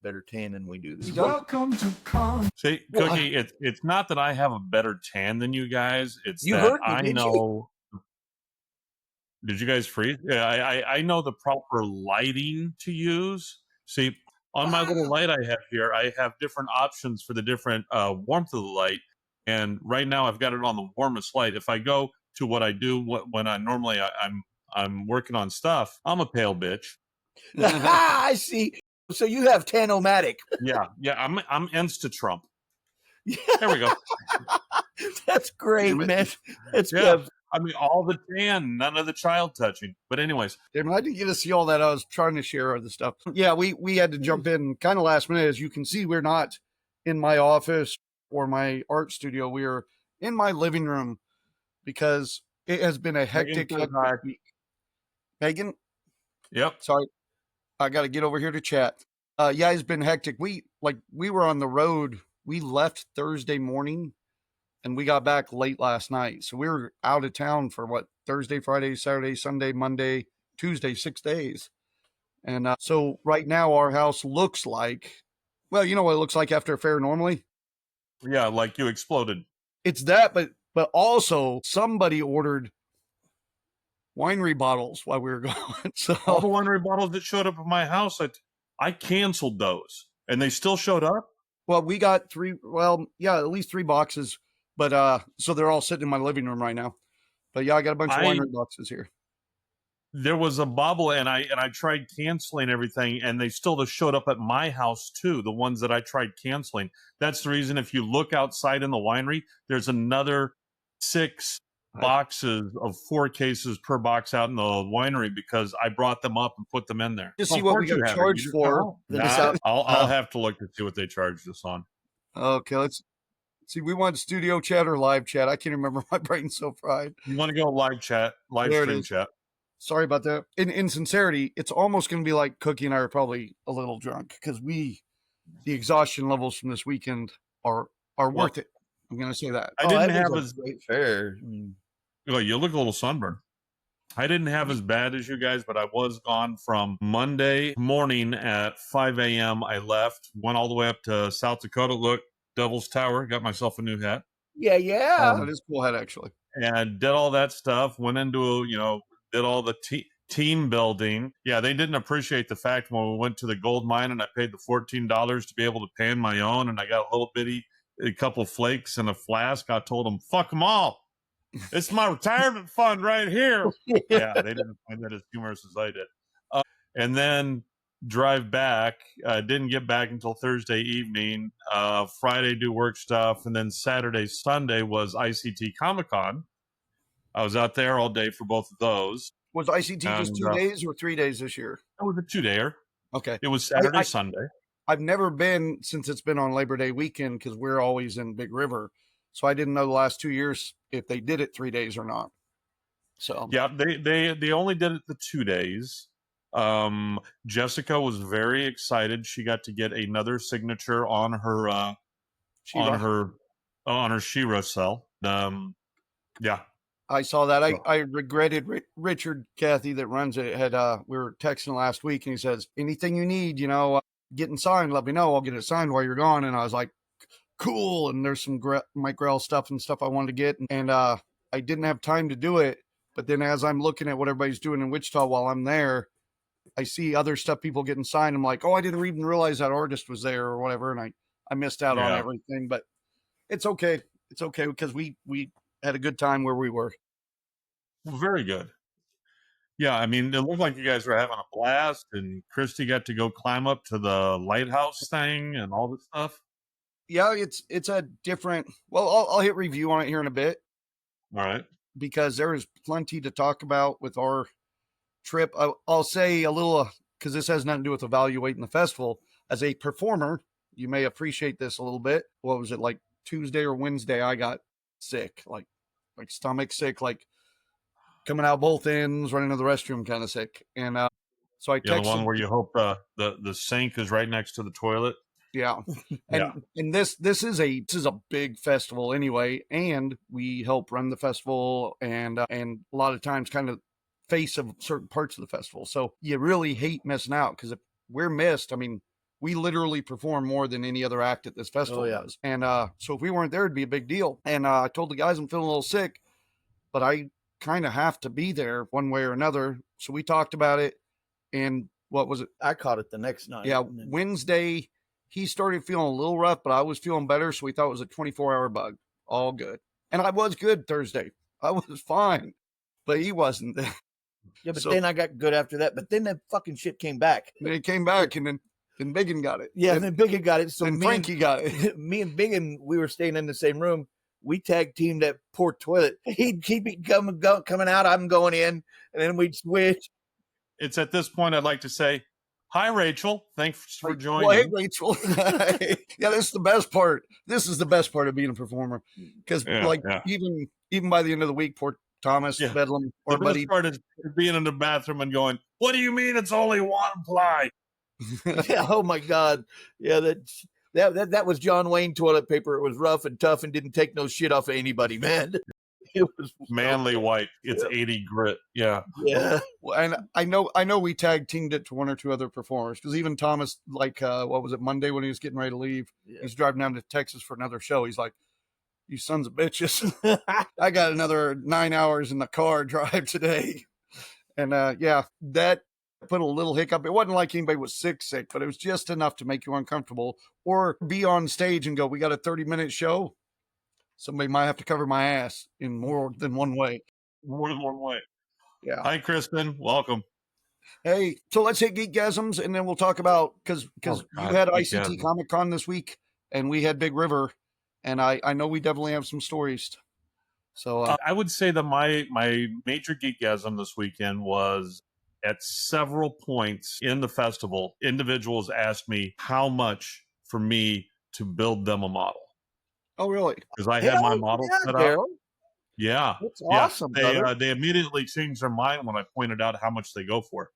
better tan than we do. Welcome to Con. See, Cookie, it's not that I have a better tan than you guys. It's You that heard me, I didn't know. Did you guys freeze? Yeah, I know the proper lighting to use. See, on my little light I have here, I have different options for the different warmth of the light. And right now I've got it on the warmest light. If I go to what I do when I normally I'm working on stuff, I'm a pale bitch. I see. So you have Tan-O-Matic. Yeah, I'm Insta Trump. There we go. That's great, man. That's Yeah. good. I mean, all the tan, none of the child touching. But anyways, Damn, I didn't get to see all that. I was trying to share other stuff. Yeah, we had to jump in kind of last minute. As you can see, we're not in my office or my art studio. We're in my living room because it has been a hectic week. Megan? Yep. Sorry. I got to get over here to chat. Yeah, it's been hectic. We were on the road. We left Thursday morning and we got back late last night. So we were out of town for Thursday, Friday, Saturday, Sunday, Monday, Tuesday, 6 days. And so right now our house looks like, well, you know what it looks like after a fair normally? Yeah, like you exploded. It's that, but also somebody ordered winery bottles while we were gone. So all the winery bottles that showed up at my house, I canceled those, and they still showed up. Well, we got at least 3 boxes, but so they're all sitting in my living room right now. But yeah, I got a bunch of winery boxes here. There was a bubble, and I tried canceling everything, and they still just showed up at my house too. The ones that I tried canceling. That's the reason. If you look outside in the winery, there's another 6 boxes of 4 cases per box out in the winery because I brought them up and put them in there. Just see what we got charged for. I'll have to look to see what they charged us on. Okay, let's see. We want studio chat or live chat. I can't remember. My brain's so fried. You want to go live chat, live stream chat. Sorry about that. In sincerity, it's almost going to be like Cookie and I are probably a little drunk because the exhaustion levels from this weekend are worth it. I'm going to say that. I didn't have as great fair. Well, you look a little sunburned. I didn't have as bad as you guys, but I was gone from Monday morning at 5 a.m. I left, went all the way up to South Dakota. Look, Devil's Tower, got myself a new hat. Yeah. That is a cool hat, actually. And did all that stuff, went into, did all the team building. Yeah, they didn't appreciate the fact when we went to the gold mine and I paid the $14 to be able to pan my own, and I got a couple of flakes and a flask. I told them, fuck them all. It's my retirement fund right here. Yeah, they didn't find that as humorous as I did. And then drive back. Didn't get back until Thursday evening. Friday do work stuff. And then Saturday, Sunday was ICT Comic Con. I was out there all day for both of those. Was ICT just 2 days or 3 days this year? It was a 2-dayer. Okay. It was Saturday, Sunday. I've never been since it's been on Labor Day weekend because we're always in Big River. So I didn't know the last 2 years if they did it 3 days or not. So yeah, they only did it the 2 days. Jessica was very excited. She got to get another signature on her She-Ra cell. Yeah. I saw that. I regretted Richard Cathy that runs it. We were texting last week and he says, anything you need, getting signed, let me know. I'll get it signed while you're gone. And I was like, cool. And there's some Mike Grell stuff I wanted to get. And I didn't have time to do it. But then as I'm looking at what everybody's doing in Wichita while I'm there, I see other stuff, people getting signed. I'm like, oh, I didn't even realize that artist was there or whatever. And I missed out on everything, but it's okay. It's okay because we had a good time where we were. Well, very good. Yeah, I mean, it looked like you guys were having a blast, and Christy got to go climb up to the lighthouse thing and all this stuff. Yeah, it's a different. Well, I'll hit review on it here in a bit. All right, because there is plenty to talk about with our trip. I'll say a little because this has nothing to do with evaluating the festival. As a performer, you may appreciate this a little bit. What was it like Tuesday or Wednesday? I got sick, like stomach sick, like coming out both ends, running to the restroom, kind of sick. And so I texted the one where you hope the sink is right next to the toilet. Yeah, and this is a big festival anyway, and we help run the festival and a lot of times kind of face of certain parts of the festival. So you really hate missing out because if we're missed, I mean, we literally perform more than any other act at this festival does. And so if we weren't there, it'd be a big deal. And I told the guys I'm feeling a little sick, but I kind of have to be there one way or another. So we talked about it. And what was it? I caught it the next night. Yeah, Wednesday, he started feeling a little rough, but I was feeling better. So we thought it was a 24-hour bug. All good. And I was good Thursday. I was fine, but he wasn't. Yeah, but then I got good after that. But then that fucking shit came back. And it came back, and then Biggin got it. Yeah, and then Biggin got it. So and Frankie got it. Me and Biggin, we were staying in the same room. We tag teamed that poor toilet. He'd keep it coming out. I'm going in, and then we'd switch. It's at this point I'd like to say, hi, Rachel. Thanks for joining. Well, hey, Rachel. Yeah, this is the best part. This is the best part of being a performer. Because, even by the end of the week, poor Thomas, Bedlam, or the best part is being in the bathroom and going, what do you mean it's only one ply? Yeah, oh, my God. Yeah, that was John Wayne toilet paper. It was rough and tough and didn't take no shit off of anybody, man. It was manly white. It's 80 grit. Yeah. Yeah. And I know we tag teamed it to one or two other performers, because even Thomas, like, what was it, Monday when he was getting ready to leave, he's driving down to Texas for another show. He's like, you sons of bitches. I got another 9 hours in the car drive today. And that put a little hiccup. It wasn't like anybody was sick, but it was just enough to make you uncomfortable, or be on stage and go, we got a 30-minute show. Somebody might have to cover my ass in more than one way. More than one way. Yeah. Hi, Kristen. Welcome. Hey, so let's hit geekgasms, and then we'll talk about, because you had ICT Comic Con this week, and we had Big River, and I know we definitely have some stories. So I would say that my major geekgasm this weekend was, at several points in the festival, individuals asked me how much for me to build them a model. Oh, really? Because I had my model set up. Daryl. Yeah. That's awesome. They immediately changed their mind when I pointed out how much they go for.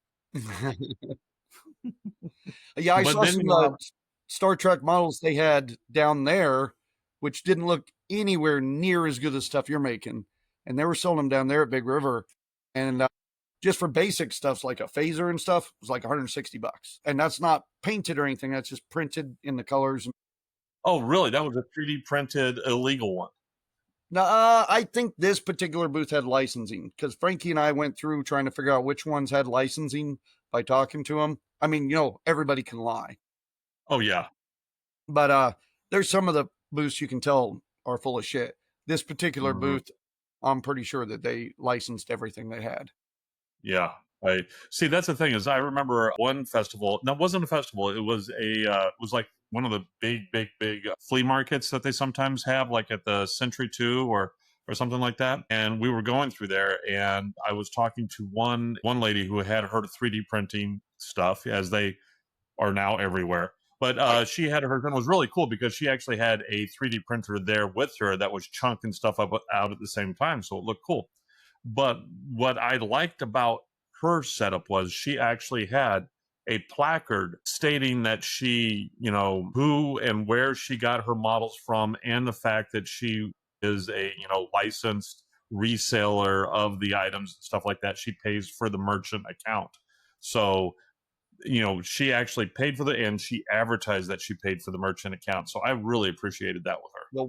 Yeah, I saw some Star Trek models they had down there, which didn't look anywhere near as good as stuff you're making. And they were selling them down there at Big River. And just for basic stuff like a phaser and stuff, it was like $160. And that's not painted or anything. That's just printed in the colors. Oh, really? That was a 3D printed illegal one. No, I think this particular booth had licensing, because Frankie and I went through trying to figure out which ones had licensing by talking to them. I mean, everybody can lie. Oh, yeah. But there's some of the booths you can tell are full of shit. This particular booth, I'm pretty sure that they licensed everything they had. Yeah. I see. That's the thing, is I remember one festival. No, it wasn't a festival. It was like one of the big flea markets that they sometimes have, like at the Century 2 or something like that. And we were going through there, and I was talking to one lady who had her 3D printing stuff, as they are now everywhere. But she had hers, and it was really cool because she actually had a 3D printer there with her that was chunking stuff out at the same time. So it looked cool. But what I liked about her setup was she actually had a placard stating that she, who and where she got her models from, and the fact that she is a, licensed reseller of the items and stuff like that. She pays for the merchant account. So, she actually paid for and she advertised that she paid for the merchant account. So I really appreciated that with her. Well,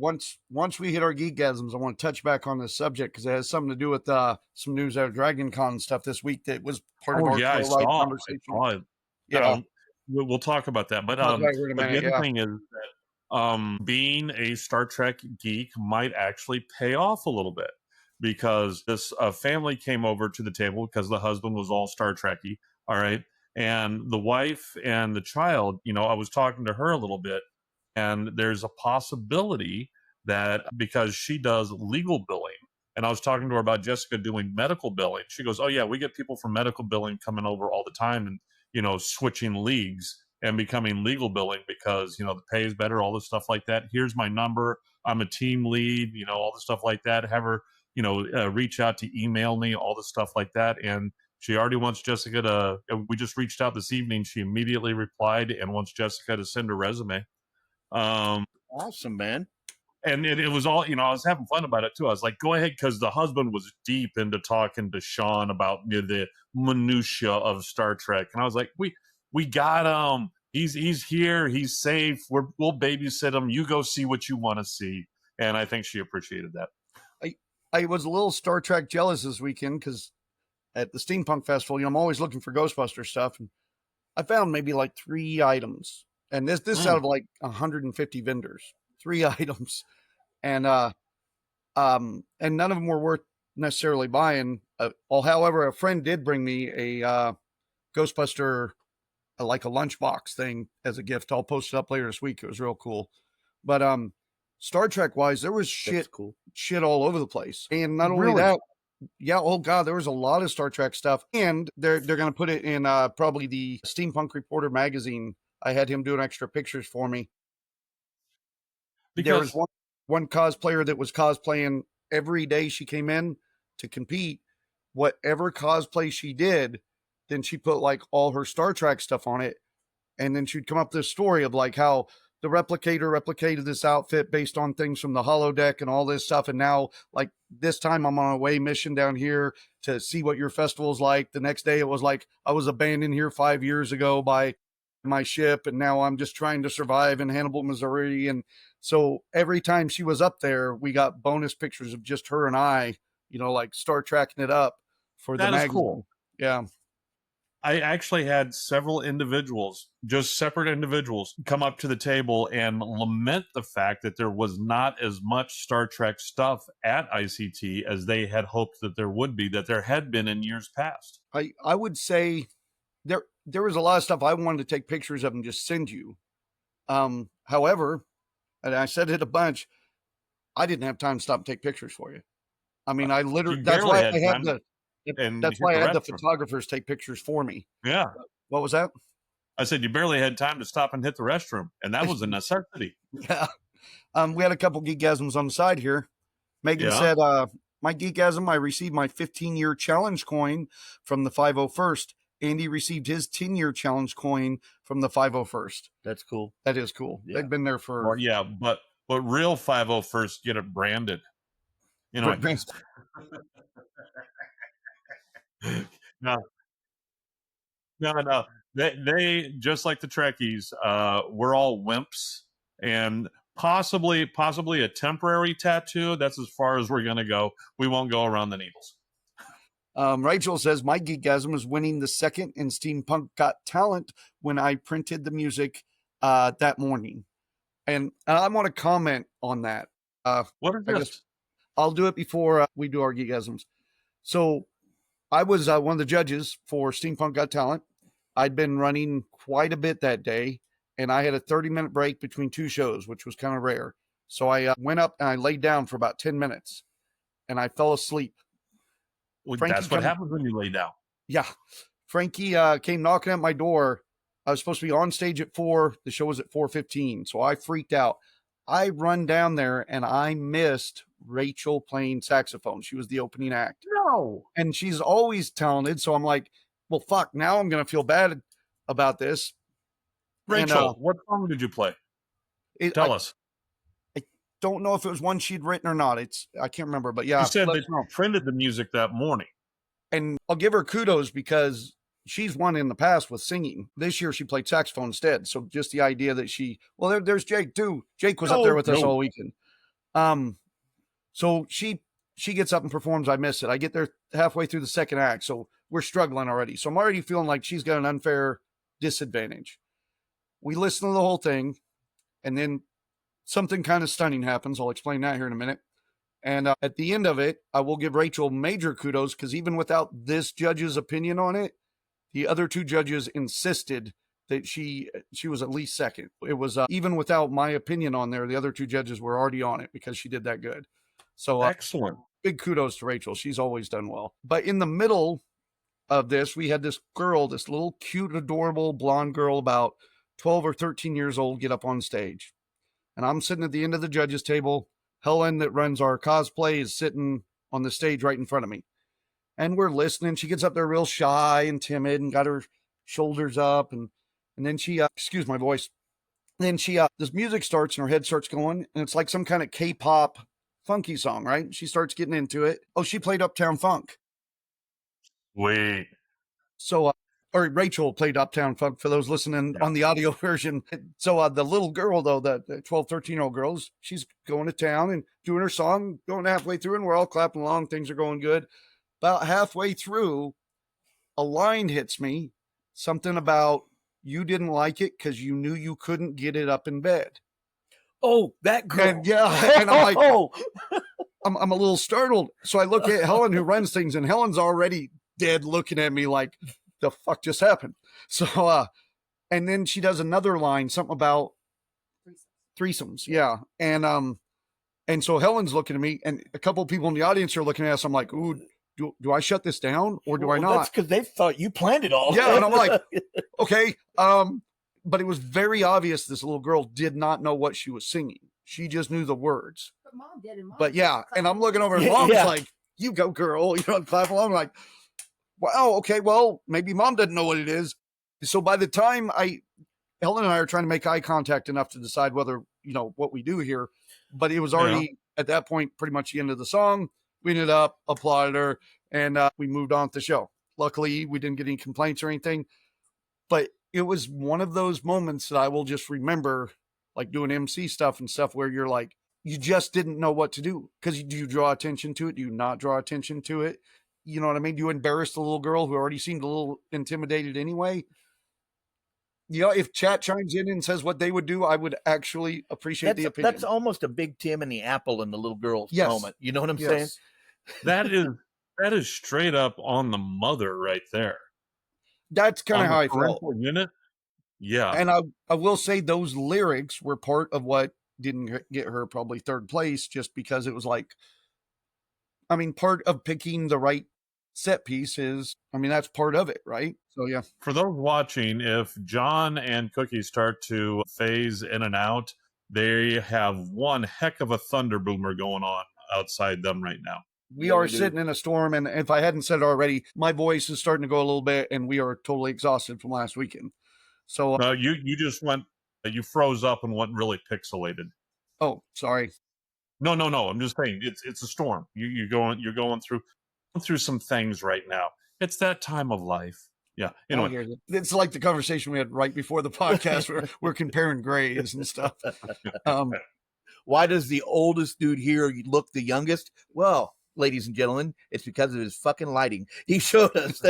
once we hit our geekgasms, I want to touch back on this subject, because it has something to do with some news out of Dragon Con stuff this week that was part of our conversation. Yeah, we'll talk about that. But the other thing is that being a Star Trek geek might actually pay off a little bit, because this family came over to the table because the husband was all Star Trekky. All right. And the wife and the child, I was talking to her a little bit, and there's a possibility that, because she does legal billing, and I was talking to her about Jessica doing medical billing. She goes, oh yeah, we get people from medical billing coming over all the time, and, switching leagues and becoming legal billing because, the pay is better, all this stuff like that. Here's my number. I'm a team lead, all the stuff like that. Have her, reach out to email me, all the stuff like that. And she already wants Jessica to, we just reached out this evening. She immediately replied and wants Jessica to send her resume. Awesome, man. And it was all, I was having fun about it too. I was like, go ahead, because the husband was deep into talking to Sean about the minutia of Star Trek. And I was like, we got he's here, he's safe. We'll babysit him. You go see what you want to see. And I think she appreciated that. I was a little Star Trek jealous this weekend because at the Steampunk Festival, I'm always looking for Ghostbuster stuff, and I found maybe like 3 items, and this out of like 150 vendors, 3 items, and none of them were worth necessarily buying. However, a friend did bring me a Ghostbuster, like a lunchbox thing as a gift. I'll post it up later this week. It was real cool, but Star Trek wise, there was shit all over the place, and not only that. Yeah, oh god, there was a lot of Star Trek stuff, and they're going to put it in probably the Steampunk Reporter magazine. I had him doing extra pictures for me. There was one cosplayer that was cosplaying every day she came in to compete. Whatever cosplay she did, then she put like all her Star Trek stuff on it, and then she'd come up with this story of like how the replicator replicated this outfit based on things from the holodeck and all this stuff. And now, like this time, I'm on a away mission down here to see what your festival's like. The next day, it was like I was abandoned here 5 years ago by my ship, and now I'm just trying to survive in Hannibal, Missouri. And so every time she was up there, we got bonus pictures of just her and I, like Star Trekking it up for the magazine. That is cool. Yeah. I actually had several individuals, just separate individuals, come up to the table and lament the fact that there was not as much Star Trek stuff at ICT as they had hoped that there would be, that there had been in years past. I would say there was a lot of stuff I wanted to take pictures of and just send you. However, and I said it a bunch, I didn't have time to stop and take pictures for you. I mean, I literally, that's why I had the photographers take pictures for me. Yeah. What was that? I said you barely had time to stop and hit the restroom, and that was a necessity. Yeah. We had a couple geekgasms on the side here. Megan said, my geekgasm, I received my 15-year challenge coin from the 501st. Andy received his 10-year challenge coin from the 501st. That's cool. That is cool. Yeah. They've been there for... Well, yeah, but real 501st get it branded. No. They just like the Trekkies. We're all wimps, and possibly a temporary tattoo. That's as far as we're gonna go. We won't go around the needles. Rachel says my geekgasm is winning the second in Steampunk Got Talent when I printed the music that morning, and I want to comment on that. What is this? I'll do it before we do our geekgasms. So. I was one of the judges for Steampunk Got Talent. I'd been running quite a bit that day, and I had a 30-minute break between 2 shows, which was kind of rare. So I went up and I laid down for about 10 minutes, and I fell asleep. Well, that's what happens when you lay down. Yeah. Frankie came knocking at my door. I was supposed to be on stage at 4. The show was at 4:15, so I freaked out. I run down there, and I missed Rachel playing saxophone. She was the opening act. No. And she's always talented. So I'm like, well, fuck, now I'm going to feel bad about this. Rachel, what song did you play? Tell us. I don't know if it was one she'd written or not. I can't remember, but yeah. You said that you printed the music that morning. And I'll give her kudos because she's won in the past with singing. This year she played saxophone instead. So just the idea that there's Jake too. Jake was up there with us all weekend. So she gets up and performs. I miss it. I get there halfway through the second act. So we're struggling already. So I'm already feeling like she's got an unfair disadvantage. We listen to the whole thing, and then something kind of stunning happens. I'll explain that here in a minute. And at the end of it, I will give Rachel major kudos because even without this judge's opinion on it, the other 2 judges insisted that she was at least second. It was even without my opinion on there, the other 2 judges were already on it because she did that good. So excellent. Big kudos to Rachel. She's always done well. But in the middle of this, we had this girl, this little cute, adorable blonde girl, about 12 or 13 years old, get up on stage. And I'm sitting at the end of the judges table. Helen, that runs our cosplay, is sitting on the stage right in front of me. And we're listening. She gets up there real shy and timid and got her shoulders up. And then she, excuse my voice. Then she, this music starts and her head starts going. And it's like some kind of K-pop funky song, right? She starts getting into it. Oh, she played Uptown Funk. Wait. So or Rachel played Uptown Funk for those listening on the audio version. So the little girl, though, the 12, 13-year-old girl, she's going to town and doing her song, going halfway through, and we're all clapping along. Things are going good. About halfway through, a line hits me, something about you didn't like it because you knew you couldn't get it up in bed. Oh, that girl. And and I'm like, I'm a little startled. So I look at Helen, who runs things, and Helen's already dead looking at me like, the fuck just happened? So, and then she does another line, something about threesomes. Yeah. And so Helen's looking at me, and a couple of people in the audience are looking at us. I'm like, ooh, do I shut this down or do I not? That's because they thought you planned it all. Yeah. And I'm like, okay. But it was very obvious this little girl did not know what she was singing. She just knew the words. But Mom did. And Mom But yeah, and I'm looking over, and Mom's Yeah. like, you go, girl. Clap along. I'm like, wow, okay, well, maybe Mom doesn't know what it is. So by the time Helen and I are trying to make eye contact enough to decide whether, what we do here. But it was already, at that point, pretty much the end of the song. We ended up, applauded her, and we moved on with the show. Luckily, we didn't get any complaints or anything. But it was one of those moments that I will just remember, like doing MC stuff and stuff where you're like, you just didn't know what to do. Because do you draw attention to it? Do you not draw attention to it? You know what I mean? Do you embarrass the little girl who already seemed a little intimidated anyway? If chat chimes in and says what they would do, I would actually appreciate the opinion. That's almost a Big Tim and the apple and the little girl's Yes. moment. You know what I'm saying? That is straight up on the mother right there. That's kind On of the how I felt. parental unit. Yeah. And I will say those lyrics were part of what didn't get her probably third place, just because it was like, part of picking the right set piece is, that's part of it, right? So yeah. For those watching, if John and Cookie start to phase in and out, they have one heck of a thunder boomer going on outside them right now. We are sitting in a storm, and if I hadn't said it already, my voice is starting to go a little bit, and we are totally exhausted from last weekend. So you just you froze up and went really pixelated. Oh, sorry. No. I'm just saying it's a storm. You're going through some things right now. It's that time of life. Yeah. Anyway, it's like the conversation we had right before the podcast where we're comparing grades and stuff. Why does the oldest dude here look the youngest? Well, ladies and gentlemen, it's because of his fucking lighting. He showed us.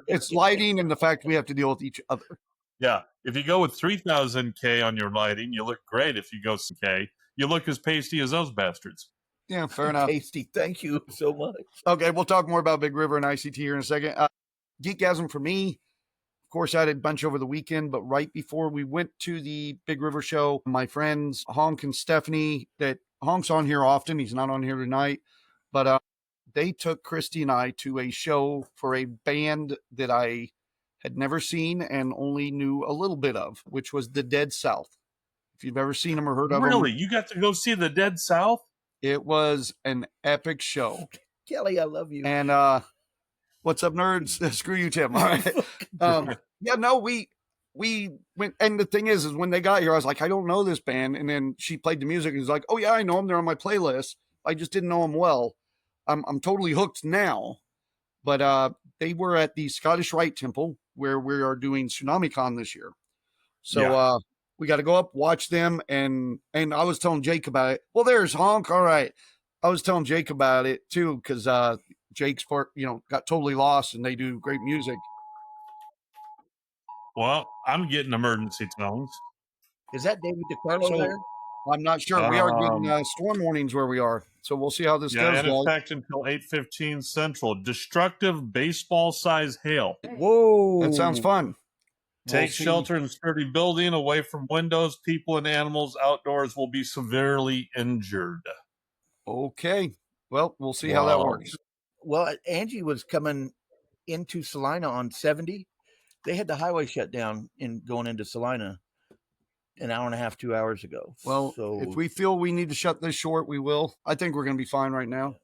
It's lighting and the fact we have to deal with each other. Yeah. If you go with 3000K on your lighting, you look great. If you go 6K, you look as pasty as those bastards. Yeah, fair enough. Tasty. Thank you so much. Okay, we'll talk more about Big River and ICT here in a second. Geekgasm for me, of course, I had a bunch over the weekend, but right before we went to the Big River show, my friends Honk and Stephanie, that Honk's on here often, he's not on here tonight, but they took Christy and I to a show for a band that I had never seen and only knew a little bit of, which was the Dead South. If you've ever seen them or heard of them. Really? You got to go see the Dead South? It was an epic show. Kelly, I love you. And what's up, nerds? Screw you, Tim. All right. We went, and the thing is when they got here, I was like, I don't know this band. And then she played the music and was like, oh yeah, I know them. They're on my playlist. I just didn't know them well. I'm totally hooked now. But they were at the Scottish Rite Temple where we are doing Tsunami Con this year. So we got to go up, watch them. And I was telling Jake about it. Well, there's Honk. All right. I was telling Jake about it too, because Jake's part, got totally lost, and they do great music. Well, I'm getting emergency tones. Is that David DiCarlo there? I'm not sure. We are getting storm warnings where we are, so we'll see how this goes. In effect until 8:15 Central. Destructive baseball-size hail. Whoa, that sounds fun. Take shelter in a sturdy building, away from windows. People and animals outdoors will be severely injured. Okay. Well, we'll see how that works. Well, Angie was coming into Salina on 70. They had the highway shut down going into Salina an hour and a half, 2 hours ago. Well, so if we feel we need to shut this short, we will. I think we're going to be fine right now.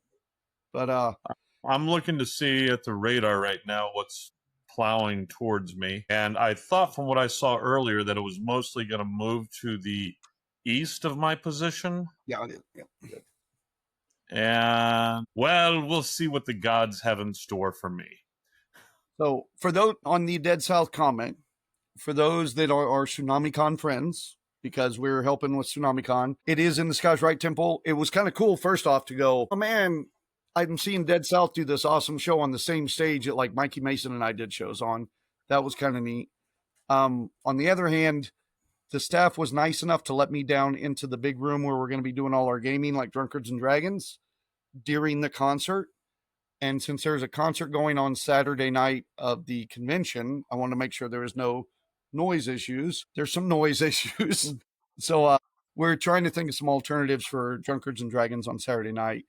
But I'm looking to see at the radar right now what's plowing towards me. And I thought from what I saw earlier that it was mostly going to move to the east of my position. Yeah, it is. Yeah. And, well, we'll see what the gods have in store for me. So for those on the Dead South comment, for those that are TsunamiCon friends, because we're helping with TsunamiCon, it is in the Scotch Rite Temple. It was kind of cool, first off, to go, oh man, I'm seeing Dead South do this awesome show on the same stage that like Mikey Mason and I did shows on. That was kind of neat. On the other hand, the staff was nice enough to let me down into the big room where we're going to be doing all our gaming, like Drunkards and Dragons, during the concert. And since there's a concert going on Saturday night of the convention, I want to make sure there is no noise issues. There's some noise issues. So we're trying to think of some alternatives for Drunkards and Dragons on Saturday night,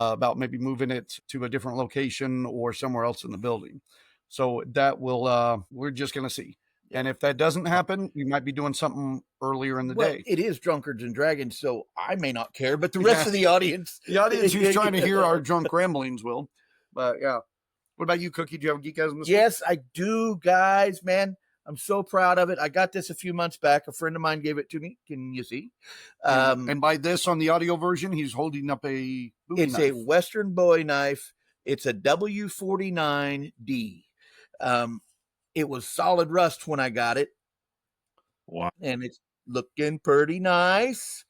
about maybe moving it to a different location or somewhere else in the building. So that will, we're just going to see. And if that doesn't happen, we might be doing something earlier in the day. It is Drunkards and Dragons, so I may not care, but the rest of the audience. The audience who's trying to hear our drunk ramblings will. But yeah. What about you, Cookie? Do you have a geekgasm this week? Yes, I do, guys, man. I'm so proud of it. I got this a few months back. A friend of mine gave it to me. Can you see? And by this, on the audio version, he's holding up a It's knife. a Western Bowie knife. It's a W49D. It was solid rust when I got it. Wow. And it's looking pretty nice.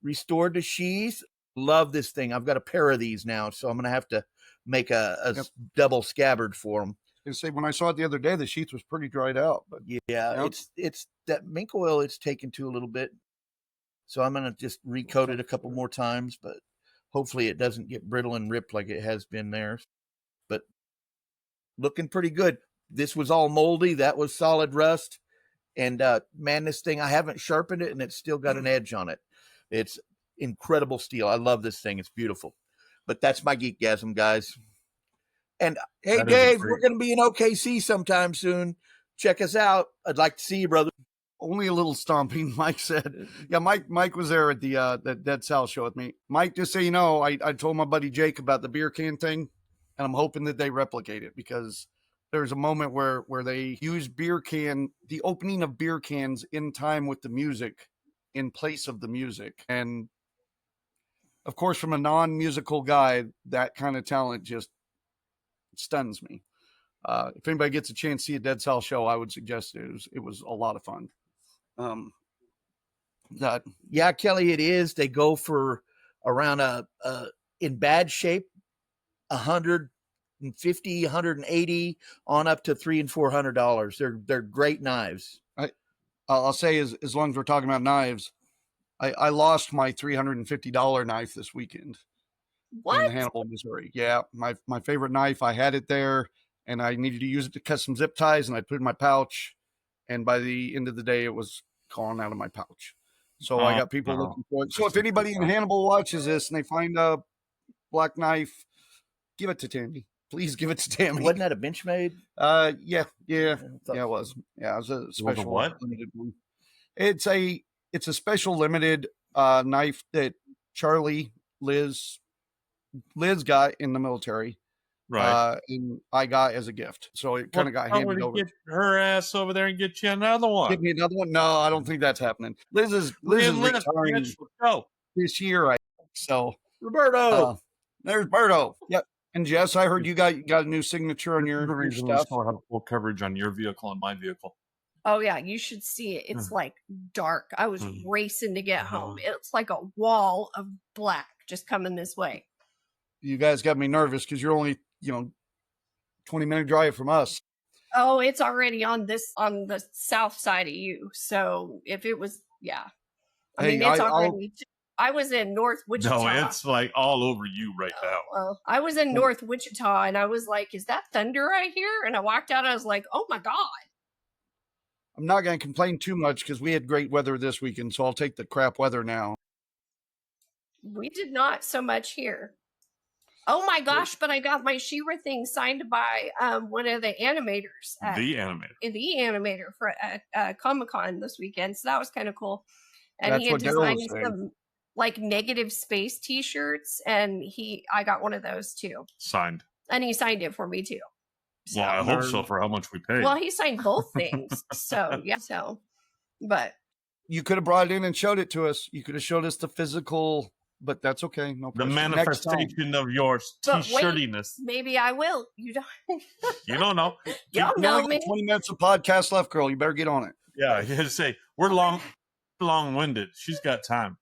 Restored the sheath. Love this thing. I've got a pair of these now, so I'm going to have to make a double scabbard for them. I was gonna say, when I saw it the other day, the sheath was pretty dried out. But yeah, it's that mink oil it's taken to a little bit. So I'm going to just recoat it a couple more times, but hopefully it doesn't get brittle and ripped like it has been there. But looking pretty good. This was all moldy. That was solid rust. And man, this thing, I haven't sharpened it and it's still got an edge on it. It's incredible steel. I love this thing. It's beautiful. But that's my geekgasm, guys. And hey, Dave, we're going to be in OKC sometime soon. Check us out. I'd like to see you, brother. Only a little stomping, Mike said. Yeah, Mike was there at the Dead South show with me. Mike, just so you know, I told my buddy Jake about the beer can thing, and I'm hoping that they replicate it, because there's a moment where they use the opening of beer cans in time with the music in place of the music. And of course, from a non-musical guy, that kind of talent just stuns me. If anybody gets a chance to see a Dead South show, I would suggest it. It was a lot of fun. Yeah, Kelly, it is. They go for around in bad shape, 150, 180 on up to $300 and $400. They're great knives. I'll say, as long as we're talking about knives, I lost my $350 knife this weekend. What? In Hannibal, Missouri. Yeah, my favorite knife. I had it there, and I needed to use it to cut some zip ties, and I put it in my pouch. And by the end of the day, it was gone out of my pouch. So I got people looking for it. So if anybody in Hannibal watches this and they find a black knife, give it to Tammy. Please give it to Tammy. Wasn't that a Benchmade? Yeah, it was. Yeah, it was a special limited one. It's a special limited knife that Charlie Liz got in the military. Right. And I got as a gift. So it kind of got handed over. Get her ass over there and get you another one. Give me another one? No, I don't think that's happening. Liz is retiring this year, I think. So Roberto. There's Berto. Yep. And Jess, I heard you got a new signature on your stuff. Still have full coverage on your vehicle and my vehicle. Oh yeah, you should see it. It's like dark. I was racing to get home. It's like a wall of black just coming this way. You guys got me nervous because you're only 20-minute drive from us. Oh, it's already on the south side of you. So if it was, yeah. I mean, it's already. I was in North Wichita. No, it's like all over you right now. Well, I was in North Wichita, and I was like, "Is that thunder I hear?" And I walked out. I was like, "Oh my god!" I'm not going to complain too much because we had great weather this weekend, so I'll take the crap weather now. We did not so much here. Oh my gosh, but I got my She-Ra thing signed by one of the animators. The animator for Comic Con this weekend. So that was kind of cool. And That's he had what Daryl was designed some like negative space t-shirts, and I got one of those too. Signed. And he signed it for me too. So, well, I hope so, for how much we paid. Well, he signed both things. So yeah. So but you could have brought it in and showed it to us. You could have showed us the physical but that's okay. No The pressure. manifestation of your t-shirtiness. Maybe I will. You don't. You don't know. You don't You know only me. got 20 minutes of podcast left, girl. You better get on it. Yeah, you say we're long-winded. She's got time.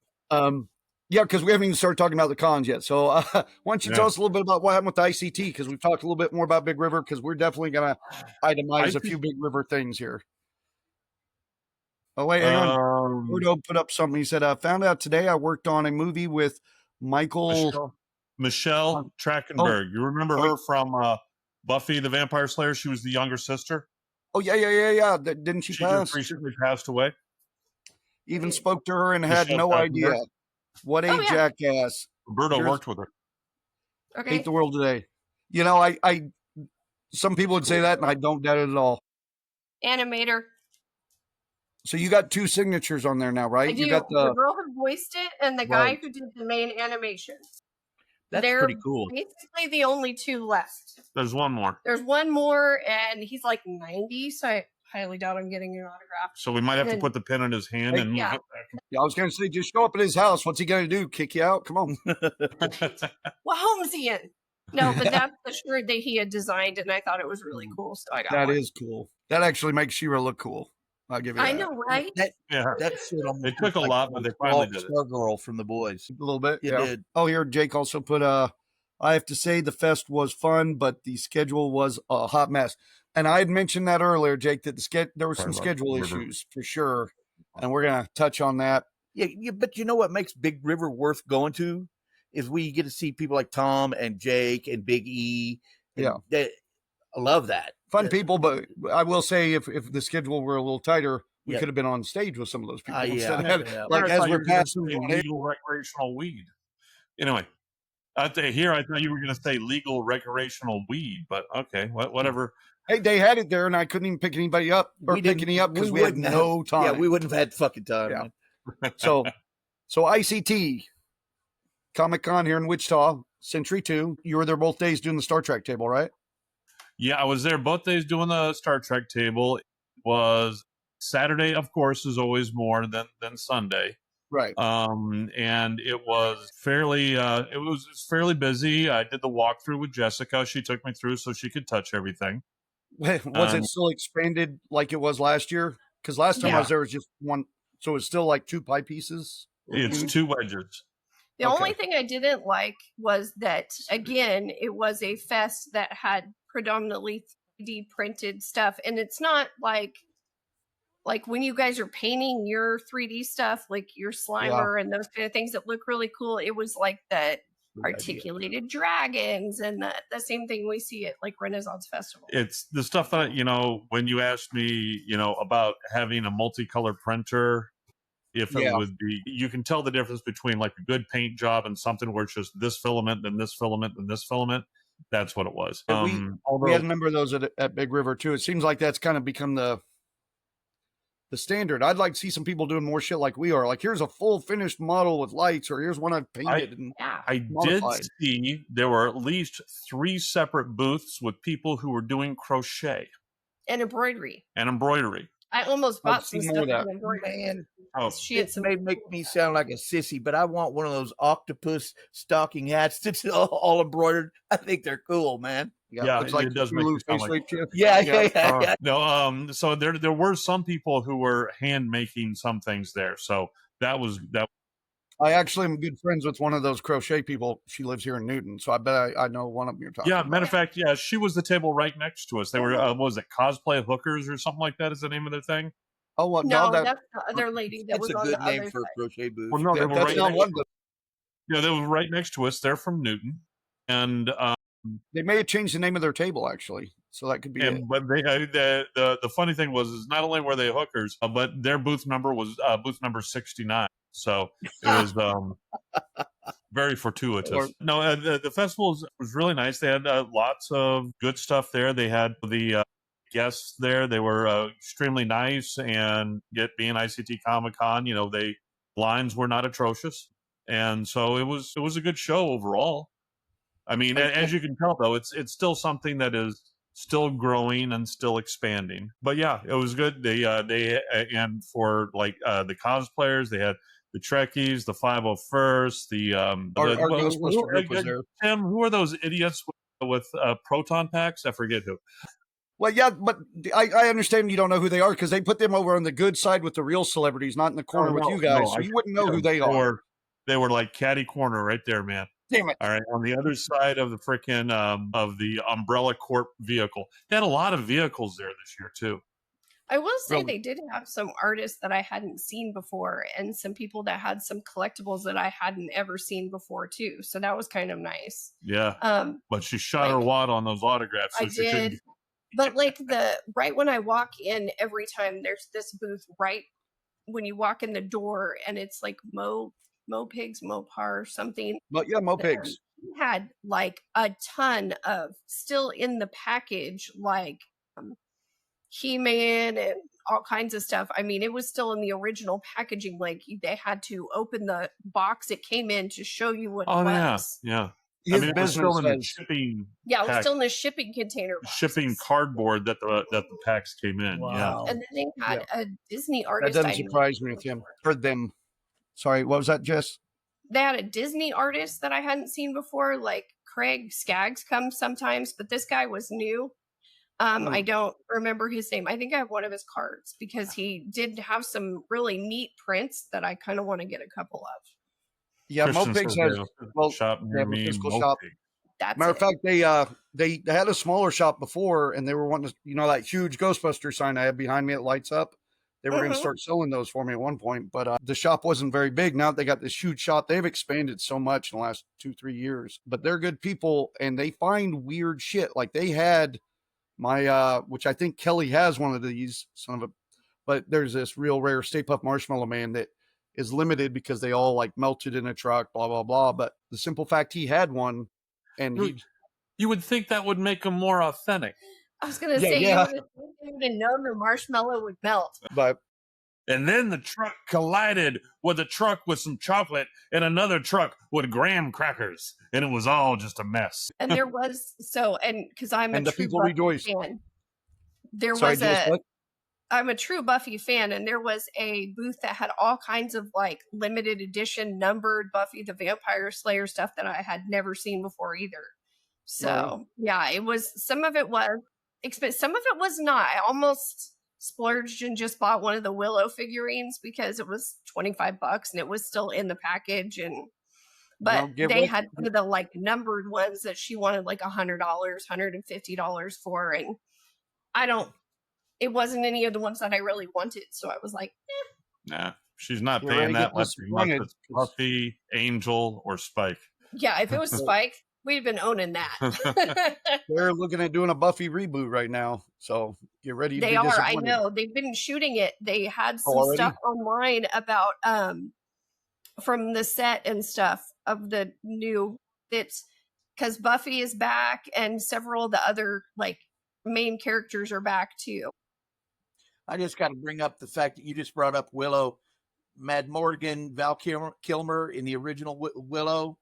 Yeah, because we haven't even started talking about the cons yet. So why don't you tell us a little bit about what happened with the ICT? Because we've talked a little bit more about Big River, because we're definitely going to itemize a few Big River things here. Oh, wait, hang on. Bordeaux put up something. He said, I found out today I worked on a movie with Michelle Trachtenberg. You remember her from Buffy the Vampire Slayer? She was the younger sister. Oh, yeah. Didn't she pass? She recently passed away. Even spoke to her and had no idea. What a jackass. Roberto worked with her. Okay. Hate the world today. You know, I some people would say that, and I don't doubt it at all. Animator. So you got 2 signatures on there now, right? You got the girl who voiced it and the guy who did the main animations. That's They're pretty cool. Basically the only 2 left. There's one more. There's one more, and he's like 90, so I highly doubt I'm getting an autograph. So we might have to put the pen in his hand and move it back. Yeah, I was going to say, just show up at his house. What's he going to do? Kick you out? Come on. What home is he in? No, but that's the shirt that he had designed, and I thought it was really cool, so I got that. one. Is cool. That actually makes She-Ra look cool. I'll give you that. I know, right? That's it took a lot, but they finally did it. Stargirl from The Boys. A little bit. It did. Oh, here, Jake also put, I have to say the fest was fun, but the schedule was a hot mess. And I had mentioned that earlier, Jake, that there were some schedule issues for sure. And we're going to touch on that. Yeah, but you know what makes Big River worth going to is we get to see people like Tom and Jake and Big E. Yeah. I love that. Fun people, but I will say if the schedule were a little tighter, we could have been on stage with some of those people. Like as we're passing legal recreational weed. Anyway, I thought you were going to say legal recreational weed, but okay, whatever. Hey, they had it there, and I couldn't even pick anybody up because we had no time. Yeah, we wouldn't have had fucking time. Yeah. So ICT Comic Con here in Wichita, Century 2. You were there both days doing the Star Trek table, right? Yeah, I was there both days doing the Star Trek table. It was Saturday, of course, is always more than Sunday. Right. And it was fairly busy. I did the walkthrough with Jessica. She took me through so she could touch everything. Was it still expanded like it was last year? Because last time I was there was just one, so it's still like 2 pie pieces. It's 2 wedges. The only thing I didn't like was that, again, it was a fest that had predominantly 3D printed stuff, and it's not like when you guys are painting your 3D stuff, like your Slimer and those kind of things that look really cool. It was like the articulated dragons and the same thing we see at like Renaissance Festival. It's the stuff that, when you asked me, about having a multicolor printer, if it would be, you can tell the difference between like a good paint job and something where it's just this filament, then this filament, then this filament. That's what it was. We had a number of those at Big River too. It seems like that's kind of become the standard. I'd like to see some people doing more shit like we are. Like, here's a full finished model with lights, or here's one I've painted. I did see there were at least 3 separate booths with people who were doing crochet and embroidery. I almost bought some stuff from embroidery. Man, it may make me sound like a sissy, but I want one of those octopus stocking hats that's all embroidered. I think they're cool, man. Yeah, looks like it does make you sound like yeah. No, so there were some people who were hand making some things there. So that was. I actually am good friends with one of those crochet people. She lives here in Newton, so I bet I know one of them you're talking about. Matter of fact, she was the table right next to us. They were, what was it, Cosplay Hookers or something like that is the name of their thing? Oh, well, no, that's the other lady that was on the other side. That's a good name for a crochet booth. Well, no, they were that's not one of them. Yeah, they were right next to us. They're from Newton. And they may have changed the name of their table, actually. So that could be it. But they, the funny thing was not only were they hookers, but their booth number was booth number 69. So it was very fortuitous. No, the festival was really nice. They had lots of good stuff there. They had the guests there. They were extremely nice, and being ICT Comic Con, they lines were not atrocious, and so it was a good show overall. I mean, as you can tell, though, it's still something that is still growing and still expanding. But yeah, it was good. They and for like the cosplayers, they had the Trekkies, the 501st, the Our Ghostbuster group was there. Tim, who are those idiots with proton packs? I forget who. Well, yeah, but I understand you don't know who they are because they put them over on the good side with the real celebrities, not in the corner with you guys. So you wouldn't know who they are. They were like catty corner right there, man. Damn it! All right, on the other side of the freaking of the Umbrella Corp vehicle. They had a lot of vehicles there this year too. I will say they did have some artists that I hadn't seen before, and some people that had some collectibles that I hadn't ever seen before too. So that was kind of nice. Yeah. But she shot her wad on those autographs. So I did. But like right when I walk in, every time there's this booth right when you walk in the door, and it's like Mo Pigs, Mopar, something. But yeah, Mo Pigs. He had like a ton of still in the package, like He-Man and all kinds of stuff. I mean, it was still in the original packaging. Like they had to open the box it came in to show you what it was. Yeah. His it was still in the shipping. Yeah, it was still in the shipping container box. Shipping cardboard that the packs came in. Wow. Yeah. And then they had a Disney artist. That doesn't surprise me with him. For them. Sorry, what was that, Jess? They had a Disney artist that I hadn't seen before. Like Craig Skaggs comes sometimes, but this guy was new. I don't remember his name. I think I have one of his cards because he did have some really neat prints that I kind of want to get a couple of. Yeah, Mo Pigs has shop near me. Physical shop. Matter of fact, they had a smaller shop before, and they were wanting to, that huge Ghostbuster sign I have behind me that lights up. They were going to start selling those for me at one point, but the shop wasn't very big. Now they got this huge shop. They've expanded so much in the last 2-3 years, but they're good people, and they find weird shit. Like they had my, which I think Kelly has one of these, but there's this real rare Stay Puft Marshmallow Man that is limited because they all like melted in a truck, blah, blah, blah. But the simple fact he had one, and you would think that would make him more authentic. I was going to say, you would have known the marshmallow would melt. And then the truck collided with a truck with some chocolate and another truck with graham crackers. And it was all just a mess. And there was, because I'm a true Buffy fan. I'm a true Buffy fan, and there was a booth that had all kinds of like limited edition numbered Buffy the Vampire Slayer stuff that I had never seen before either. So it was, some of it was expensive, some of it was not. I almost splurged and just bought one of the Willow figurines because it was $25 and it was still in the package, but they had some of the like numbered ones that she wanted like $100, $150 for, and it wasn't any of the ones that I really wanted, so I was like, nah, she's not paying that much. It's Buffy, Angel, or Spike. Yeah, if it was Spike, we'd been owning that. They're looking at doing a Buffy reboot right now, so get ready. They are. I know they've been shooting it. They had some stuff online about from the set and stuff of the new. It's because Buffy is back, and several of the other like main characters are back too. I just got to bring up the fact that you just brought up Willow, Mad Morgan, Val Kilmer in the original Willow,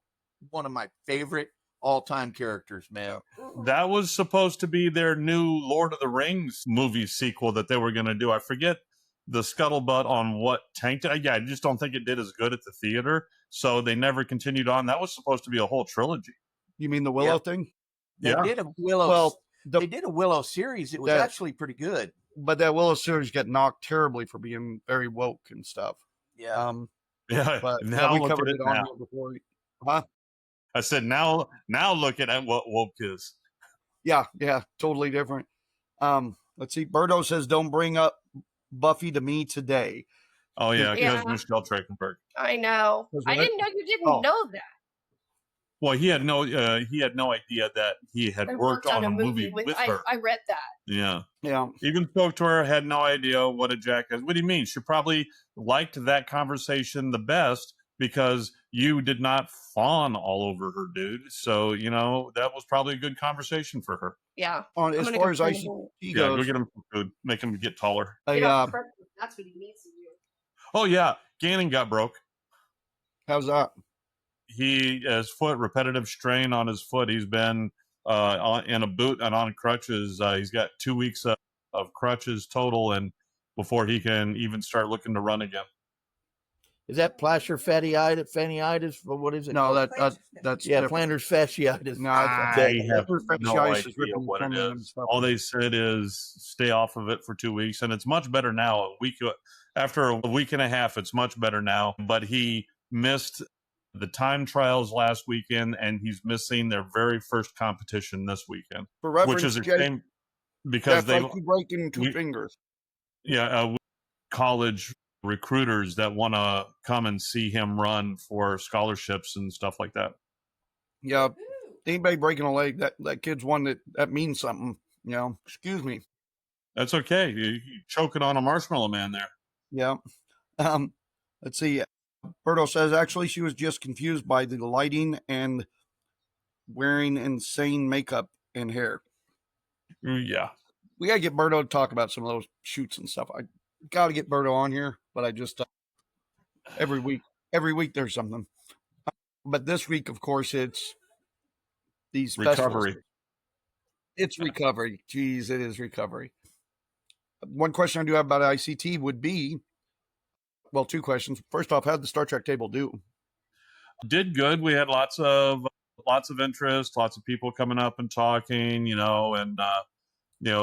one of my favorite all-time characters, man. That was supposed to be their new Lord of the Rings movie sequel that they were going to do. I forget the scuttlebutt on what tanked it. I just don't think it did as good at the theater, so they never continued on. That was supposed to be a whole trilogy. You mean the Willow thing? They did a Willow. Well, they did a Willow series. It was actually pretty good. But that Willow series got knocked terribly for being very woke and stuff. Yeah. But now we covered it on before. Huh? I said, now look at what woke is. Yeah, totally different. Let's see. Birdo says, don't bring up Buffy to me today. Oh, yeah, because Michelle Trachtenberg. I know. I didn't know you didn't know that. Well, he had no idea that he had worked on a movie with her. I read that. Yeah. Yeah. Even spoke to her, had no idea what a jackass. What do you mean? She probably liked that conversation the best because you did not fawn all over her, dude. So, that was probably a good conversation for her. Yeah. As far as ICT goes. Go get him some food. Make him get taller. That's what he needs to do. Oh, yeah. Gannon got broke. How's that? His foot, repetitive strain on his foot. He's been in a boot and on crutches. He's got 2 weeks of crutches total, and before he can even start looking to run again. Is that plantar fasciitis? What is it? No, called? that's yeah, different. plantar fasciitis. No, I have plantar no fasciitis is idea ripping what it tendon and is. stuff. All they said is stay off of it for 2 weeks, and it's much better now. After a week and a half, it's much better now. But he missed the time trials last weekend, and he's missing their very first competition this weekend, For reference, which is a Jake, shame because that's like you breaking two we- fingers. college recruiters that want to come and see him run for scholarships and stuff like that. Yeah, anybody breaking a leg, that kid's one that means something. You know, excuse me. That's okay. You choking on a marshmallow man there. Yeah. Let's see. Berto says actually she was just confused by the lighting and wearing insane makeup and hair. Yeah. We gotta get Berto to talk about some of those shoots and stuff. I gotta get Berto on here, but I just every week there's something. But this week, of course, it's these recovery. Festivals. It's recovery. Jeez, it is recovery. One question I do have about ICT would be, well, two questions. First off, how'd the Star Trek table do? Did good. We had lots of interest, lots of people coming up and talking, and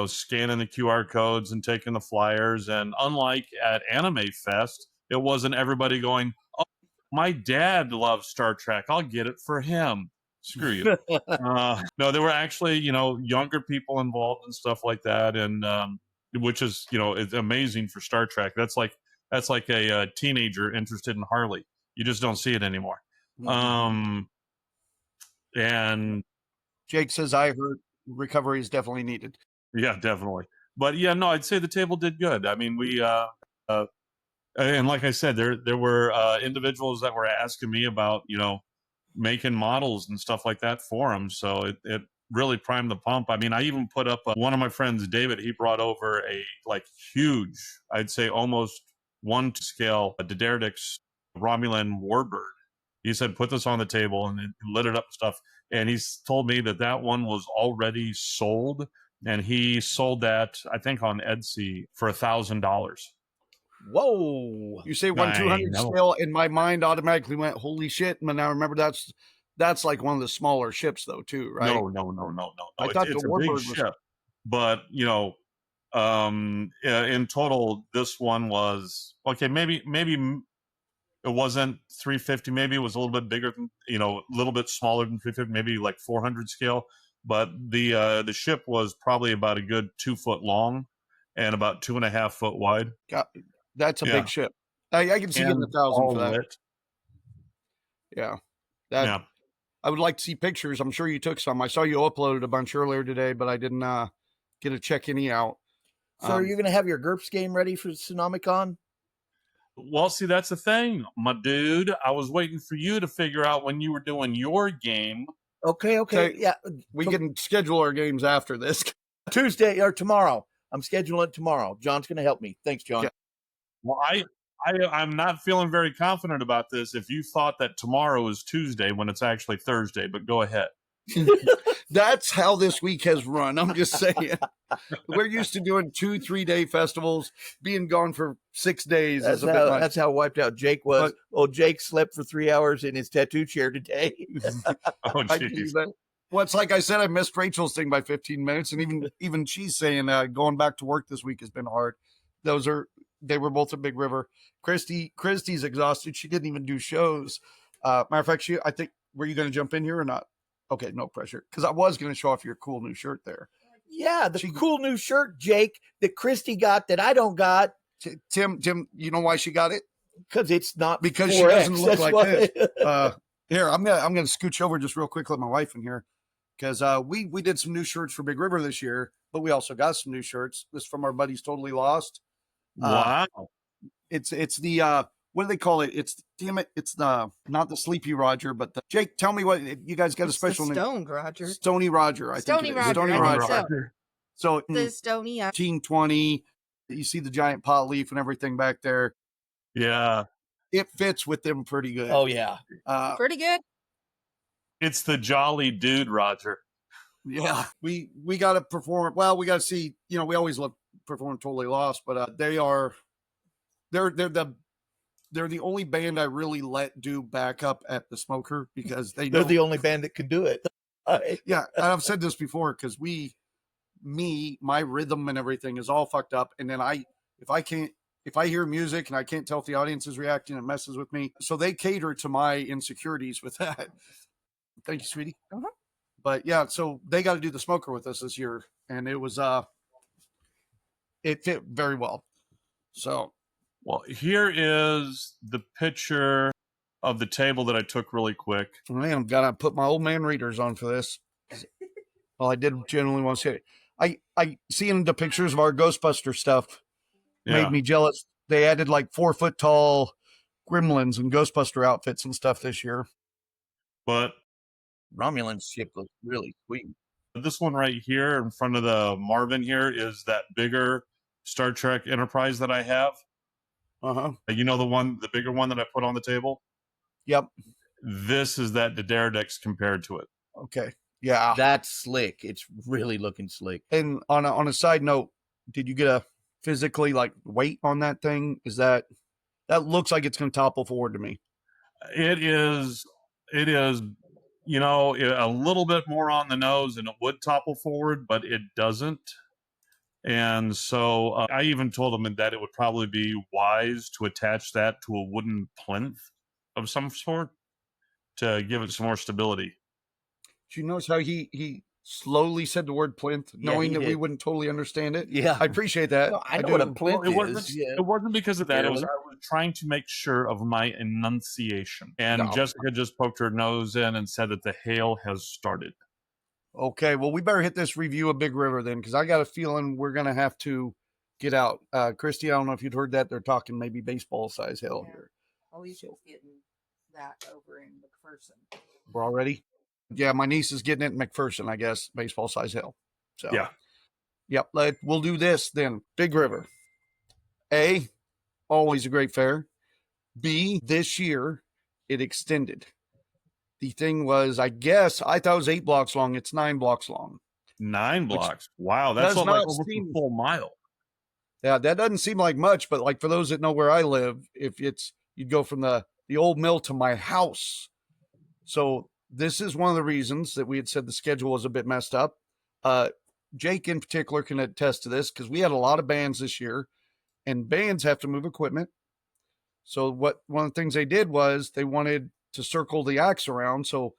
scanning the QR codes and taking the flyers. And unlike at Anime Fest, it wasn't everybody going, "Oh, my dad loves Star Trek. I'll get it for him." Screw you. No, there were actually, younger people involved and stuff like that. And which is, it's amazing for Star Trek. That's like a teenager interested in Harley. You just don't see it anymore. And Jake says, I heard recovery is definitely needed. Yeah, definitely. But yeah, no, I'd say the table did good. I mean, we, and like I said, there were individuals that were asking me about, making models and stuff like that for them. So it really primed the pump. I mean, I even put up one of my friends, David, he brought over a huge, I'd say almost 1 scale, Dederdix Romulan Warbird. He said, put this on the table, and it lit it up and stuff. And he's told me that one was already sold, and he sold that, I think, on Etsy for $1,000. Whoa! You say 1/200 scale, and my mind automatically went, "Holy shit!" And now remember that's like one of the smaller ships, though, too, right? No. I thought it's the a Warbird big was ship, but in total, this one was okay. Maybe it wasn't 350. Maybe it was a little bit bigger than, a little bit smaller than 350. Maybe like 400 scale. But the ship was probably about a good 2 foot long and about 2.5 foot wide. God, that's a big ship. I can see getting 1,000 for that. Lit. Yeah. Yeah. I would like to see pictures. I'm sure you took some. I saw you uploaded a bunch earlier today, but I didn't get to check any out. So are you going to have your GURPS game ready for Tsunamicon? Well, see, that's the thing, my dude. I was waiting for you to figure out when you were doing your game. Okay. Yeah. We can schedule our games after this. Tuesday or tomorrow. I'm scheduling it tomorrow. John's going to help me. Thanks, John. Yeah. Well, I'm not feeling very confident about this if you thought that tomorrow is Tuesday when it's actually Thursday, but go ahead. That's how this week has run. I'm just saying. We're used to doing 2-3 day festivals, being gone for 6 days. That's how wiped out Jake was. Jake slept for 3 hours in his tattoo chair today. Oh, geez. Well, it's like I said, I missed Rachel's thing by 15 minutes. And even she's saying going back to work this week has been hard. They were both at Big River. Christy's exhausted. She didn't even do shows. Matter of fact, I think, were you going to jump in here or not? Okay, no pressure. Because I was going to show off your cool new shirt there. Yeah, cool new shirt, Jake, that Christy got that I don't got. Tim, you know why she got it? Because it's not because 4X, she doesn't look like why. this. Here, I'm gonna scooch over just real quick, let my wife in here, because we did some new shirts for Big River this year, but we also got some new shirts. This is from our buddies Totally Lost. Wow. It's the what do they call it? It's the not the Sleepy Roger, but Jake. Tell me what you guys got a special name. Stone Roger. Stony Roger. I think Stony Roger. Stony Roger. So the Stony 1820. You see the giant pot leaf and everything back there. Yeah, it fits with them pretty good. Oh yeah, pretty good. It's the jolly dude, Roger. Yeah, we got to perform. Well, we got to see. We always love perform Totally Lost, but they're the they're the only band I really let do backup at the Smoker because they're the only band that could do it. Yeah, and I've said this before because my rhythm and everything is all fucked up, and then if I hear music and I can't tell if the audience is reacting, it messes with me. So they cater to my insecurities with that. Thank you, sweetie. Uh-huh. But yeah, so they got to do the Smoker with us this year, and it was it fit very well. So, well, here is the picture of the table that I took really quick. Man, I'm gonna put my old man readers on for this. Well, I did genuinely want to say it. I seeing the pictures of our Ghostbuster stuff made me jealous. They added like 4-foot tall gremlins and Ghostbuster outfits and stuff this year. But Romulan's ship looks really sweet. This one right here in front of the Marvin here is that bigger Star Trek Enterprise that I have. You know the bigger one that I put on the table? Yep. This is that Daredevil compared to it. Okay. Yeah. That's slick. It's really looking slick. And on a side note, did you get a physically like weight on that thing? Is that looks like it's going to topple forward to me? It is, you know, a little bit more on the nose and it would topple forward, but it doesn't. And so I even told him that it would probably be wise to attach that to a wooden plinth of some sort to give it some more stability. Did you notice how he slowly said the word plinth, knowing that we wouldn't totally understand it? Yeah. I appreciate that. No, I know what a plinth is. It wasn't because of that. I was trying to make sure of my enunciation. And Jessica just poked her nose in and said that the hail has started. Okay, well, we better hit this review of Big River then, because I got a feeling we're going to have to get out. Christy, I don't know if you'd heard that. They're talking maybe baseball size hail here. Alicia's getting that over in McPherson. We're all ready? Yeah, my niece is getting it in McPherson, I guess, baseball size hail. So, yeah. Yep, we'll do this then. Big River. A, always a great fair. B, this year it extended. The thing was, I thought it was 8 blocks long. It's 9 blocks long. 9 blocks. Wow, that's like almost a full mile. Yeah, that doesn't seem like much, but like for those that know where I live, you'd go from the old mill to my house. So this is one of the reasons that we had said the schedule was a bit messed up. Jake in particular can attest to this because we had a lot of bands this year, and bands have to move equipment. So one of the things they did was they wanted to circle the acts around. So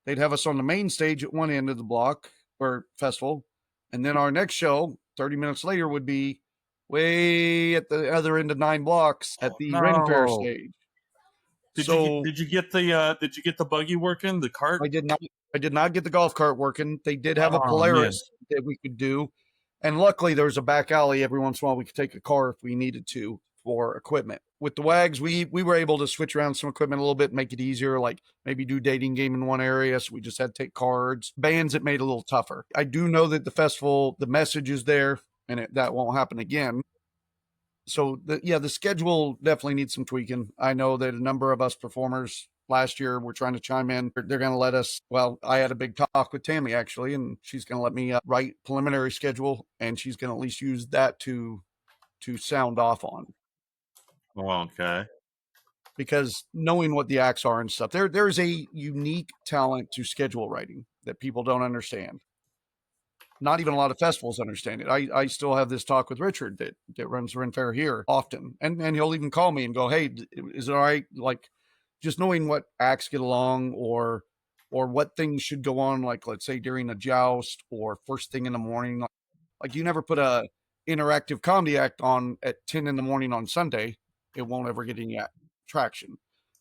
they'd have us on the main stage at one end of the block or festival. And then our next show, 30 minutes later, would be way at the other end of 9 blocks at the Ren Fair stage. Did you get the buggy working, the cart? I did not get the golf cart working. They did have a Polaris that we could do. And luckily there was a back alley. Every once in a while we could take a car if we needed to for equipment. With the WAGs, we were able to switch around some equipment a little bit, make it easier, like maybe do dating game in one area. So we just had to take cards. Bands, it made it a little tougher. I do know that the festival, the message is there, and that won't happen again. So the schedule definitely needs some tweaking. I know that a number of us performers last year were trying to chime in. They're going to let us, well, I had a big talk with Tammy actually, and she's going to let me write preliminary schedule, and she's going to at least use that to sound off on. Oh, okay. Because knowing what the acts are and stuff, there's a unique talent to schedule writing that people don't understand. Not even a lot of festivals understand it. I still have this talk with Richard that runs Ren Fair here often. And he'll even call me and go, hey, is it all right? Like just knowing what acts get along or what things should go on, like let's say during a joust or first thing in the morning. Like you never put a interactive comedy act on at 10 in the morning on Sunday. It won't ever get any traction.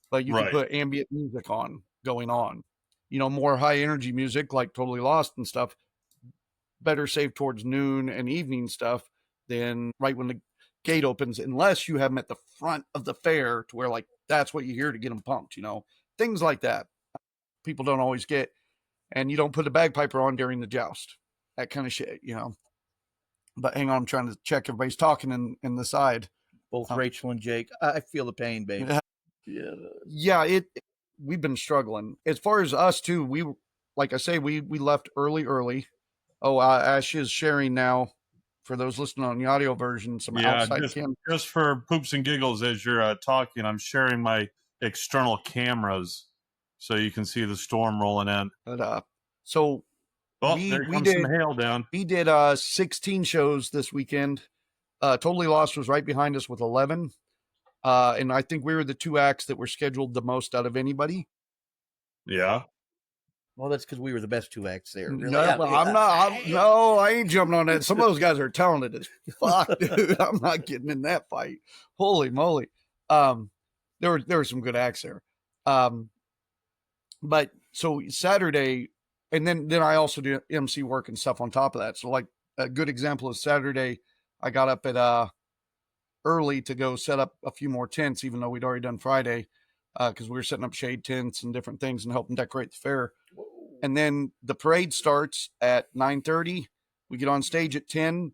But you can put ambient music going on. You know, more high energy music like Totally Lost and stuff. Better saved towards noon and evening stuff than right when the gate opens, unless you have them at the front of the fair to where like that's what you hear to get them pumped, you know, things like that. People don't always get, and you don't put a bagpiper on during the joust, that kind of shit, you know. But hang on, I'm trying to check everybody's talking in the side. Both Rachel and Jake. I feel the pain, babe. Yeah, we've been struggling. As far as us too, we left early. Oh, Ash is sharing now. for those listening on the audio version, some Yeah, outside just for poops and giggles as you're talking, I'm sharing my external cameras so you can see the storm rolling in. But so Oh, we there comes did some hail down. we did 16 shows this weekend. Totally Lost was right behind us with 11. And I think we were the 2 acts that were scheduled the most out of anybody. Yeah. Well, that's because we were the best 2 acts there. Really. No, I ain't jumping on that. Some of those guys are talented as fuck, dude. I'm not getting in that fight. Holy moly. There were some good acts there. But so Saturday, and then I also do MC work and stuff on top of that. So like a good example is Saturday, I got up at early to go set up a few more tents, even though we'd already done Friday, because we were setting up shade tents and different things and helping decorate the fair. And then the parade starts at 9:30. We get on stage at 10.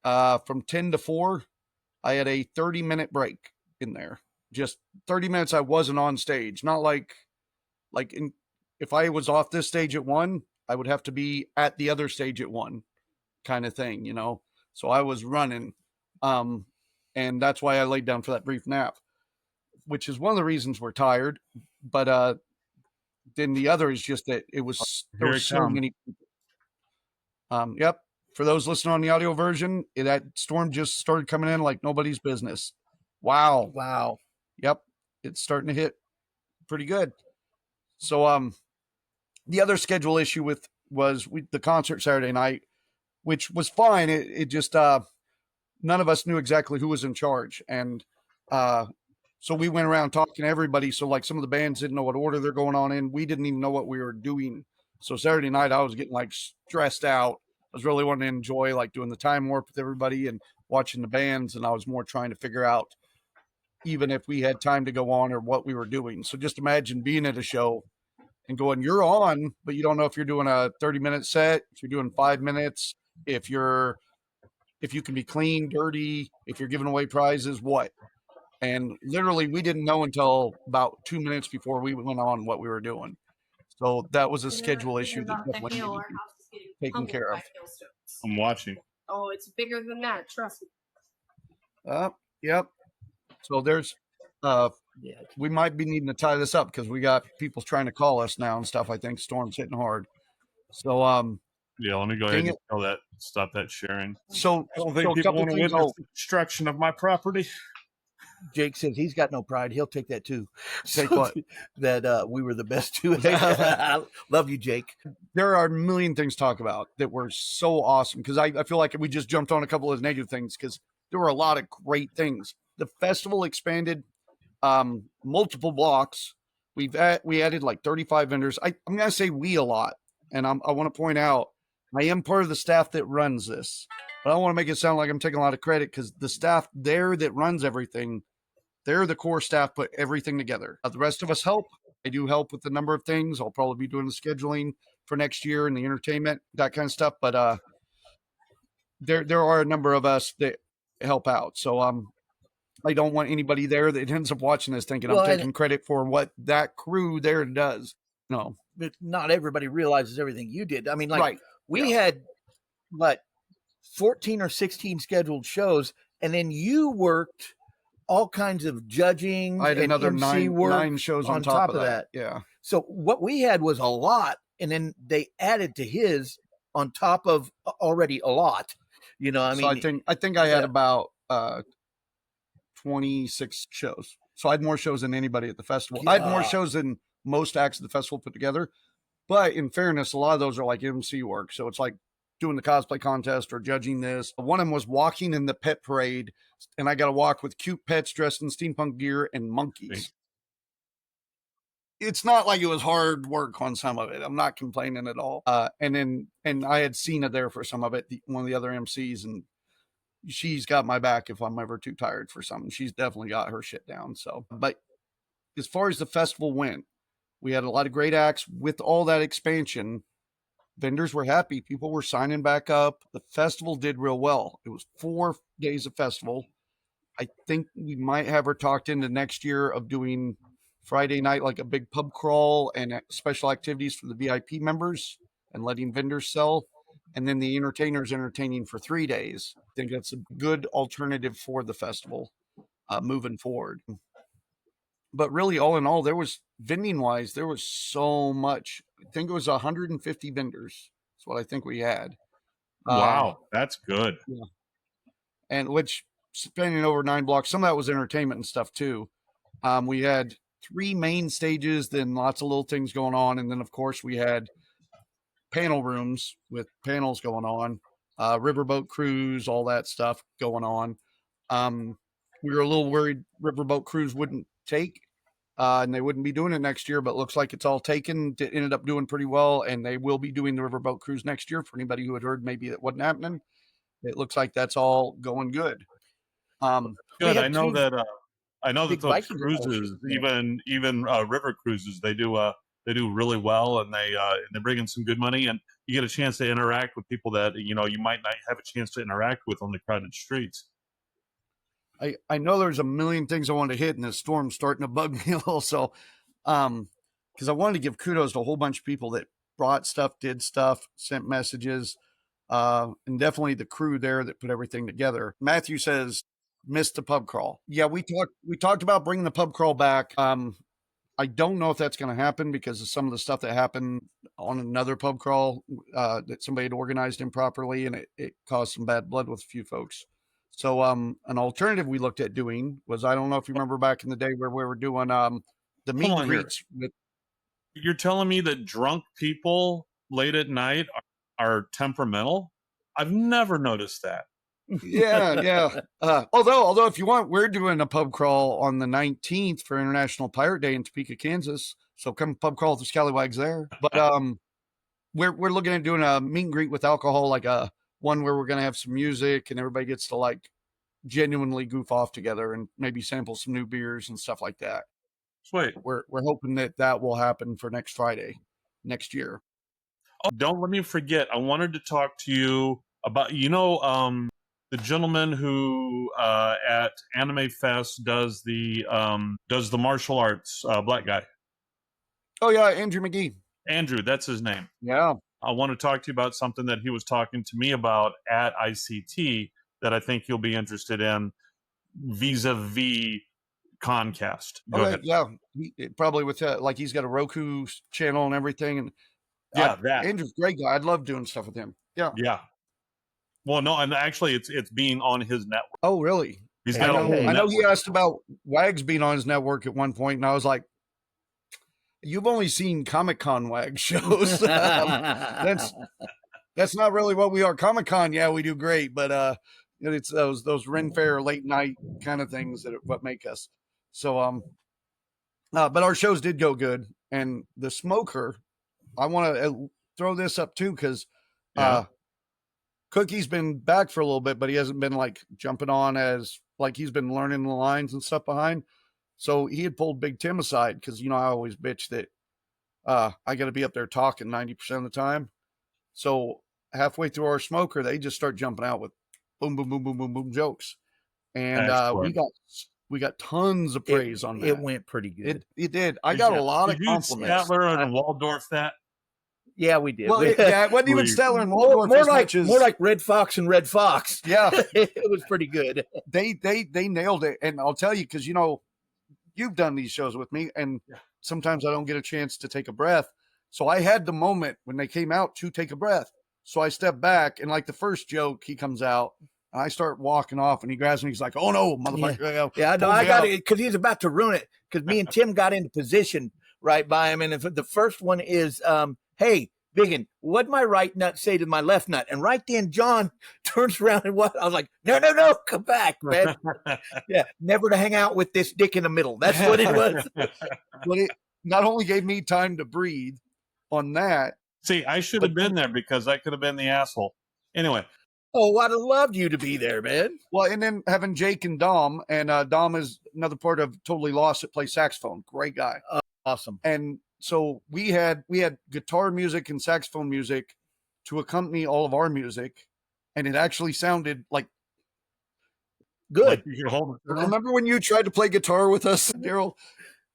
From 10 to 4, I had a 30-minute break in there. Just 30 minutes I wasn't on stage. Not if I was off this stage at 1, I would have to be at the other stage at 1 kind of thing, you know? So I was running. And that's why I laid down for that brief nap, which is one of the reasons we're tired. But then the other is just that there were so many people. Yep. For those listening on the audio version, that storm just started coming in like nobody's business. Wow. Yep. It's starting to hit pretty good. So the other schedule issue was the concert Saturday night, which was fine. It just none of us knew exactly who was in charge. And so we went around talking to everybody. So like some of the bands didn't know what order they're going on in. We didn't even know what we were doing. So Saturday night, I was getting like stressed out. I was really wanting to enjoy like doing the time warp with everybody and watching the bands. And I was more trying to figure out even if we had time to go on or what we were doing. So just imagine being at a show and going, you're on, but you don't know if you're doing a 30-minute set, if you're doing 5 minutes, if you can be clean, dirty, if you're giving away prizes, what? And literally we didn't know until about 2 minutes before we went on what we were doing. So that was a schedule issue that definitely needed to be taken care of. I'm watching. Oh, it's bigger than that. Trust me. Yep. So there's, we might be needing to tie this up because we got people trying to call us now and stuff. I think storm's hitting hard. So, yeah, let me go ahead and stop that sharing. So I don't think people want to witness the destruction of my property. Jake says he's got no pride. He'll take that too. Take what? That we were the best 2. Love you, Jake. There are a million things to talk about that were so awesome because I feel like we just jumped on a couple of negative things because there were a lot of great things. The festival expanded multiple blocks. We added like 35 vendors. I'm going to say we a lot. And I want to point out, I am part of the staff that runs this. But I don't want to make it sound like I'm taking a lot of credit because the staff there that runs everything, they're the core staff, put everything together. The rest of us help. I do help with a number of things. I'll probably be doing the scheduling for next year and the entertainment, that kind of stuff. But there are a number of us that help out. So I don't want anybody there that ends up watching this thinking I'm taking credit for what that crew there does. No. But not everybody realizes everything you did. I mean, like we had 14 or 16 scheduled shows, and then you worked all kinds of judging. I had another MC nine shows on top of that. Yeah. So what we had was a lot, and then they added to his on top of already a lot. You know, I mean, so I think I had about 26 shows. So I had more shows than anybody at the festival. I had more shows than most acts of the festival put together. But in fairness, a lot of those are like MC work. So it's like doing the cosplay contest or judging this. One of them was walking in the pet parade, and I got to walk with cute pets dressed in steampunk gear and monkeys. It's not like it was hard work on some of it. I'm not complaining at all. And I had Cena there for some of it, one of the other MCs, and she's got my back if I'm ever too tired for something. She's definitely got her shit down. So, but as far as the festival went, we had a lot of great acts. With all that expansion, vendors were happy. People were signing back up. The festival did real well. It was 4 days of festival. I think we might have her talked into next year of doing Friday night like a big pub crawl and special activities for the VIP members and letting vendors sell. and then the entertainers entertaining for 3 days. I think that's a good alternative for the festival moving forward. But really, all in all, there was vending wise, there was so much. I think it was 150 vendors. That's what I think we had. Wow, that's good. Yeah. And which spanning over 9 blocks, some of that was entertainment and stuff too. We had 3 main stages, then lots of little things going on. And then, of course, we had panel rooms with panels going on, riverboat cruise, all that stuff going on. We were a little worried riverboat cruise wouldn't take, and they wouldn't be doing it next year, but looks like it's all taken. It ended up doing pretty well, and they will be doing the riverboat cruise next year. For anybody who had heard maybe that wasn't happening, it looks like that's all going good. Good. I know that those Viking cruises, promotion. even river cruises, they do really well, and they bring in some good money, and you get a chance to interact with people that you might not have a chance to interact with on the crowded streets. I know there's a million things I wanted to hit, and the storm's starting to bug me a little. So, because I wanted to give kudos to a whole bunch of people that brought stuff, did stuff, sent messages, and definitely the crew there that put everything together. Matthew says, missed the pub crawl. Yeah, we talked about bringing the pub crawl back. I don't know if that's going to happen because of some of the stuff that happened on another pub crawl that somebody had organized improperly, and it caused some bad blood with a few folks. So an alternative we looked at doing was, I don't know if you remember back in the day where we were doing the meet and greets. You're telling me that drunk people late at night are temperamental? I've never noticed that. Yeah. Although if you want, we're doing a pub crawl on the 19th for International Pirate Day in Topeka, Kansas. So come pub crawl with the Scallywags there. But we're looking at doing a meet and greet with alcohol, like a one where we're going to have some music and everybody gets to like genuinely goof off together and maybe sample some new beers and stuff like that. Sweet. We're hoping that will happen for next Friday, next year. Oh, don't let me forget. I wanted to talk to you about, the gentleman who at Anime Fest does the martial arts, black guy. Oh yeah, Andrew McGee. Andrew, that's his name. Yeah. I want to talk to you about something that he was talking to me about at ICT that I think you'll be interested in vis-a-vis ConCast. Go ahead. Yeah, probably with like he's got a Roku channel and everything, and Andrew's a great guy. I'd love doing stuff with him. Yeah. Well, no, and actually, it's being on his network. Oh, really? He's got I know he asked about Wags being on his network at one point, and I was like, "You've only seen Comic Con Wag shows. That's not really what we are. Comic Con, yeah, we do great, but it's those Ren Fair late night kind of things that are what make us." So but our shows did go good, and the smoker, I want to throw this up too because Cookie's been back for a little bit, but he hasn't been like jumping on as like he's been learning the lines and stuff behind. So he had pulled Big Tim aside because I always bitch that I got to be up there talking 90% of the time. So halfway through our smoker, they just start jumping out with boom, boom, boom, boom, boom, boom jokes, and we got tons of praise on that. It went pretty good. It did. I got a lot of compliments. Statler and Waldorf that. Yeah, we did. Well, it wasn't even Statler and Waldorf more like Red Fox and Red Fox. Yeah, it was pretty good. They nailed it, and I'll tell you because you've done these shows with me, and sometimes I don't get a chance to take a breath. So I had the moment when they came out to take a breath. So I step back, and like the first joke, he comes out, and I start walking off, and he grabs me. He's like, "Oh no, motherfucker!" Yeah, no, I got it because he's about to ruin it. Because me and Tim got into position right by him, and if the first one is, "Hey, Biggin, what'd my right nut say to my left nut?" And right then, John turns around and what? I was like, "No, come back, man." Yeah, never to hang out with this dick in the middle. That's what it was. But it not only gave me time to breathe on that. See, I should have been there because I could have been the asshole. Anyway. Oh, I'd have loved you to be there, man. Well, and then having Jake and Dom, and Dom is another part of Totally Lost that plays saxophone. Great guy. Awesome. And so we had guitar music and saxophone music to accompany all of our music, and it actually sounded like good. Remember when you tried to play guitar with us, Daryl?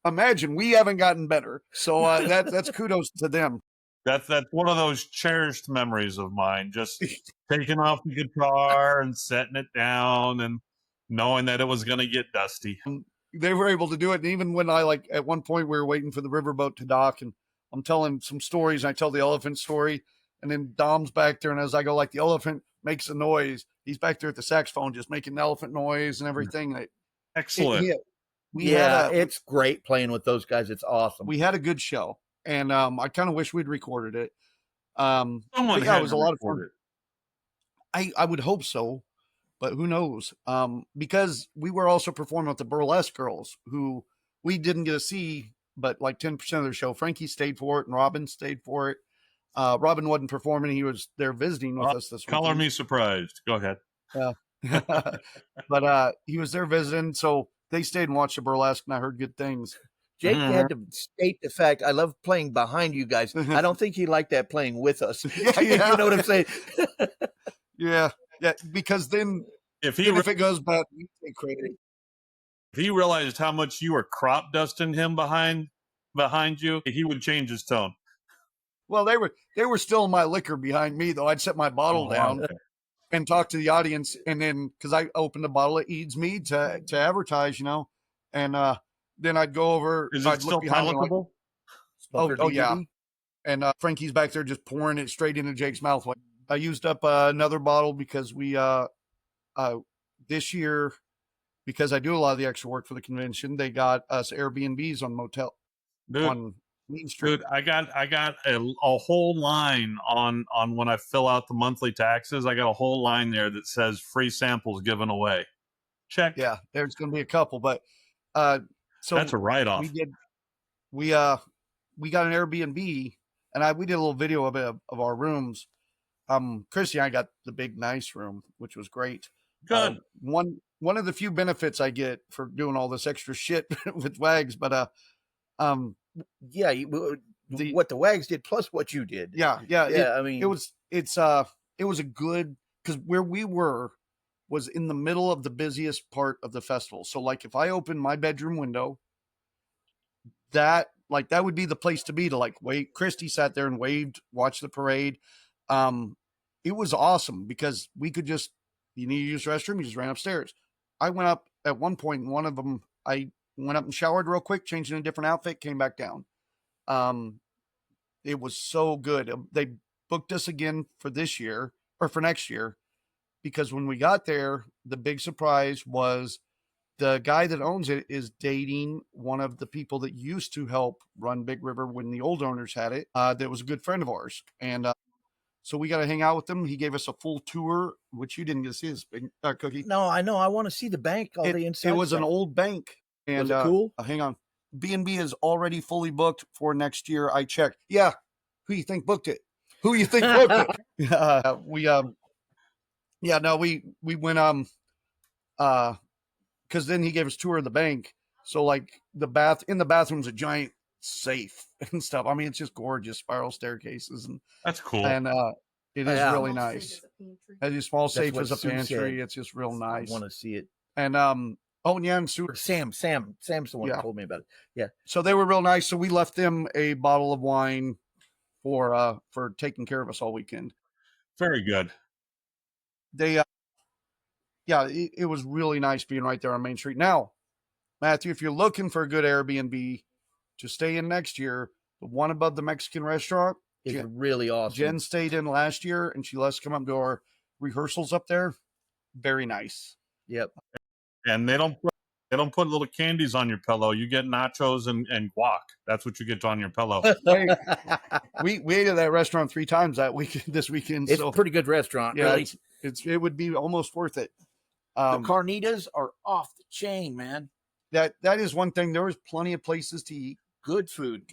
Imagine we haven't gotten better. So that's kudos to them. That's one of those cherished memories of mine. Just taking off the guitar and setting it down and knowing that it was going to get dusty. They were able to do it. And even when I, like, at one point we were waiting for the riverboat to dock and I'm telling some stories and I tell the elephant story and then Dom's back there. And as I go, like, the elephant makes a noise, he's back there at the saxophone, just making elephant noise and everything. Excellent. It's great playing with those guys. It's awesome. We had a good show and I kind of wish we'd recorded it. Someone it was a lot of fun. I would hope so. But who knows? Because we were also performing with the Burlesque Girls, who we didn't get to see, but like 10% of their show. Frankie stayed for it, and Robin stayed for it. Robin wasn't performing; he was there visiting with us this week. Color me surprised. Go ahead. Yeah, but he was there visiting, so they stayed and watched the Burlesque, and I heard good things. Jake had to state the fact. I love playing behind you guys. I don't think he liked that playing with us. Yeah. You know what I'm saying? Yeah, because then if it goes bad, we take credit. If he realized how much you were crop dusting him behind you, he would change his tone. Well, they were still my liquor behind me, though. I'd set my bottle down and talk to the audience, and then because I opened a bottle of Eads Mead to advertise, and then I'd go over. Is it still palatable? Oh yeah. And Frankie's back there just pouring it straight into Jake's mouth. I used up another bottle because we this year, because I do a lot of the extra work for the convention, they got us Airbnbs on motel on Main Street. Dude, I got a whole line on when I fill out the monthly taxes. I got a whole line there that says free samples given away. Check. Yeah, there's going to be a couple, but so that's a write-off. We got an Airbnb, and we did a little video of our rooms. Chrissy and I got the big nice room, which was great. Good. One of the few benefits I get for doing all this extra shit with Wags, but what the Wags did plus what you did. Yeah. I mean, it was a good, because where we were was in the middle of the busiest part of the festival. So like if I opened my bedroom window, that would be the place to be to like wait. Christy sat there and waved, watched the parade. It was awesome because we could just, you need to use the restroom, you just ran upstairs. I went up at one point, one of them, I went up and showered real quick, changed in a different outfit, came back down. It was so good. They booked us again for this year or for next year, because when we got there, the big surprise was the guy that owns it is dating one of the people that used to help run Big River when the old owners had it. That was a good friend of ours. And so we got to hang out with him. He gave us a full tour, which you didn't get to see this Cookie. No, I know. I want to see the bank, the inside. It was an old bank. And was it cool? Hang on. B&B is already fully booked for next year. I checked. Yeah. Who you think booked it? Who you think booked it? We went, because then he gave us a tour of the bank. So like in the bathroom's a giant safe and stuff. I mean, it's just gorgeous, spiral staircases, and that's cool. And it is really nice. As a small safe as a pantry. It's just real nice. I want to see it. And and Sam's the one who told me about it. Yeah. So they were real nice. So we left them a bottle of wine for taking care of us all weekend. Very good. They it was really nice being right there on Main Street. Now, Matthew, if you're looking for a good Airbnb to stay in next year, the one above the Mexican restaurant is really awesome. Jen stayed in last year, and she lets us come up to our rehearsals up there. Very nice. Yep. And they don't put little candies on your pillow. You get nachos and guac. That's what you get on your pillow. we ate at that restaurant 3 times this weekend. It's a pretty good restaurant. Yeah, really. It would be almost worth it. The carnitas are off the chain, man. That is one thing. There was plenty of places to eat. Good food.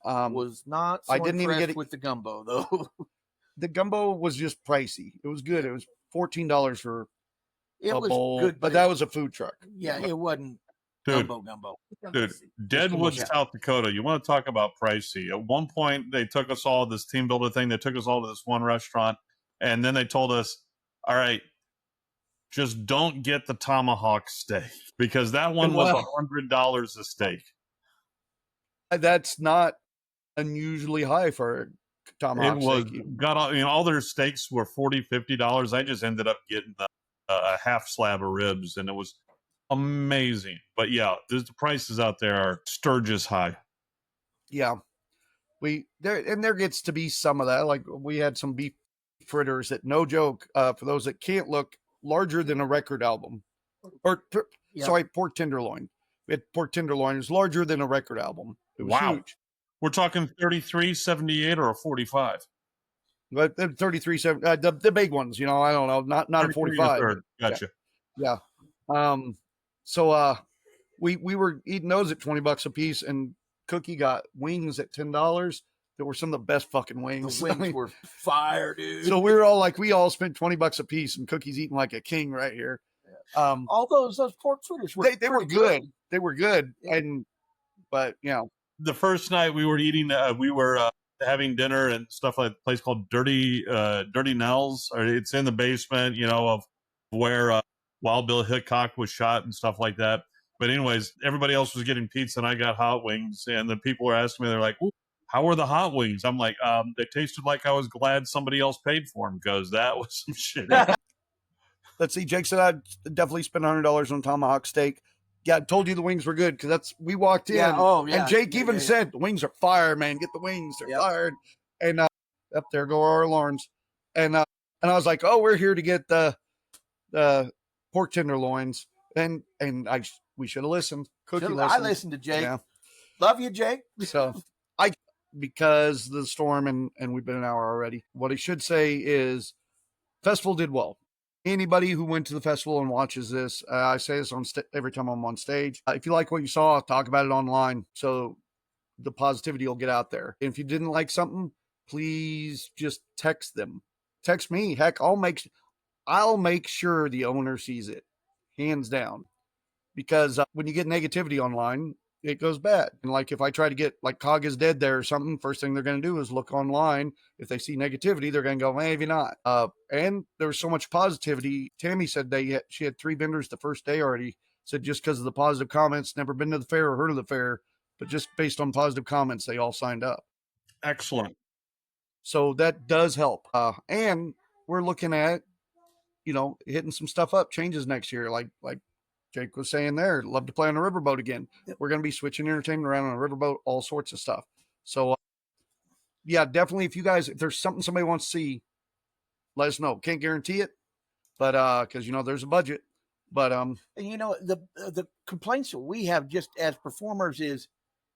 Was not. I didn't even get it with the gumbo though. The gumbo was just pricey. It was good. It was $14 for a bowl, good, but that was a food truck. Yeah, it wasn't gumbo. Dude, Deadwood, South Dakota. You want to talk about pricey? At one point, they took us all this team builder thing. They took us all to this one restaurant, and then they told us, "All right, just don't get the tomahawk steak because that one was $100 a steak." That's not unusually high for a tomahawk It was steak. got all, all their steaks were $40-$50. I just ended up getting a half slab of ribs, and it was amazing. But yeah, the prices out there are Sturgis high. Yeah, there gets to be some of that. Like we had some beef fritters that, no joke, for those that can't look, larger than a record album, or sorry, pork tenderloin. We had pork tenderloin. It was larger than a record album. It was huge. We're talking 33, 78, or a 45. But 33, the big ones, I don't know, not a 45. Gotcha. Yeah. So we were eating those at $20 a piece, and Cookie got wings at $10 that were some of the best fucking wings. The wings were fire, dude. So we were all like, we all spent $20 a piece, and Cookie's eating like a king right here. All those pork fritters were they were good. They were good. Yeah. But the first night we were eating, we were having dinner and stuff like a place called Dirty Nell's, or it's in the basement, of where Wild Bill Hickok was shot and stuff like that. But anyways, everybody else was getting pizza and I got hot wings, and the people were asking me, they're like, how were the hot wings? I'm like, they tasted like I was glad somebody else paid for them, because that was some shit. Let's see. Jake said I'd definitely spend $100 on tomahawk steak. Yeah, I told you the wings were good, because we walked in. And Jake even said, the wings are fire, man. Get the wings. They're fired. And up there go our alarms. And I was like, oh, we're here to get the pork tenderloins. And we should have listened. Cookie listened. I listened to Jake. Yeah. Love you, Jake. So because the storm and we've been an hour already. What I should say is festival did well. Anybody who went to the festival and watches this, I say this every time I'm on stage. If you like what you saw, talk about it online, so the positivity will get out there. And if you didn't like something, please just text them. Text me. Heck, I'll make sure the owner sees it, hands down. Because when you get negativity online, it goes bad. And like if I try to get like Cog is dead there or something, first thing they're going to do is look online. If they see negativity, they're going to go, maybe not. And there was so much positivity. Tammy said she had 3 vendors the first day already. Said just because of the positive comments, never been to the fair or heard of the fair, but just based on positive comments, they all signed up. Excellent. So that does help. And we're looking at, hitting some stuff up, changes next year. Like Jake was saying there, love to play on a riverboat again. We're going to be switching entertainment around on a riverboat, all sorts of stuff. So, definitely if there's something somebody wants to see, let us know. Can't guarantee it, but because, there's a budget. But and the complaints that we have just as performers is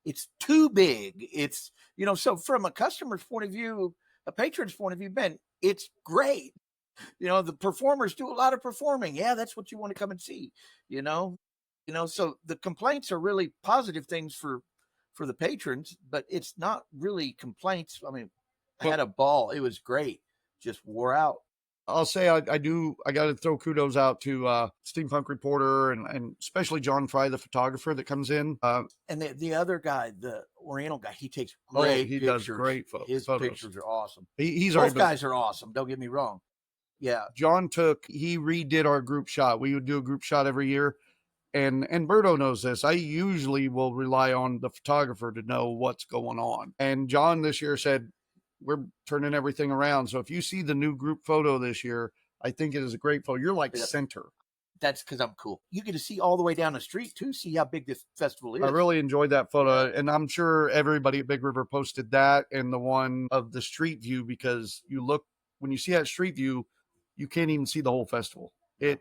it's too big. It's, so from a customer's point of view, a patron's point of view, Ben, it's great. The performers do a lot of performing. Yeah, that's what you want to come and see, so the complaints are really positive things for the patrons, but it's not really complaints. I mean, I had a ball. It was great. Just wore out. I'll say I got to throw kudos out to Steampunk Reporter and especially John Fry, the photographer that comes in. And the other guy, the Oriental guy, he takes great pictures. Does great photos. His pictures are awesome. Both guys are awesome. Don't get me wrong. Yeah. John he redid our group shot. We would do a group shot every year. And Berto knows this. I usually will rely on the photographer to know what's going on. And John this year said, we're turning everything around. So if you see the new group photo this year, I think it is a great photo. You're like center. That's because I'm cool. You get to see all the way down the street too, see how big this festival is. I really enjoyed that photo. And I'm sure everybody at Big River posted that and the one of the street view, because when you see that street view, you can't even see the whole festival. It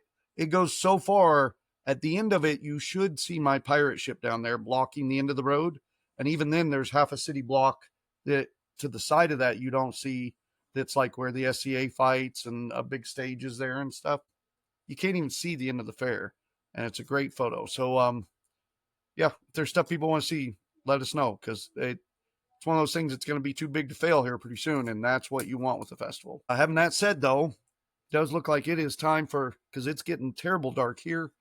goes so far. At the end of it, you should see my pirate ship down there blocking the end of the road. And even then, there's half a city block that to the side of that you don't see. That's like where the SCA fights and a big stage is there and stuff. You can't even see the end of the fair. And it's a great photo. So, if there's stuff people want to see, let us know. Because it's one of those things that's going to be too big to fail here pretty soon. And that's what you want with the festival. Having that said, though, does look like it is time because it's getting terrible dark here,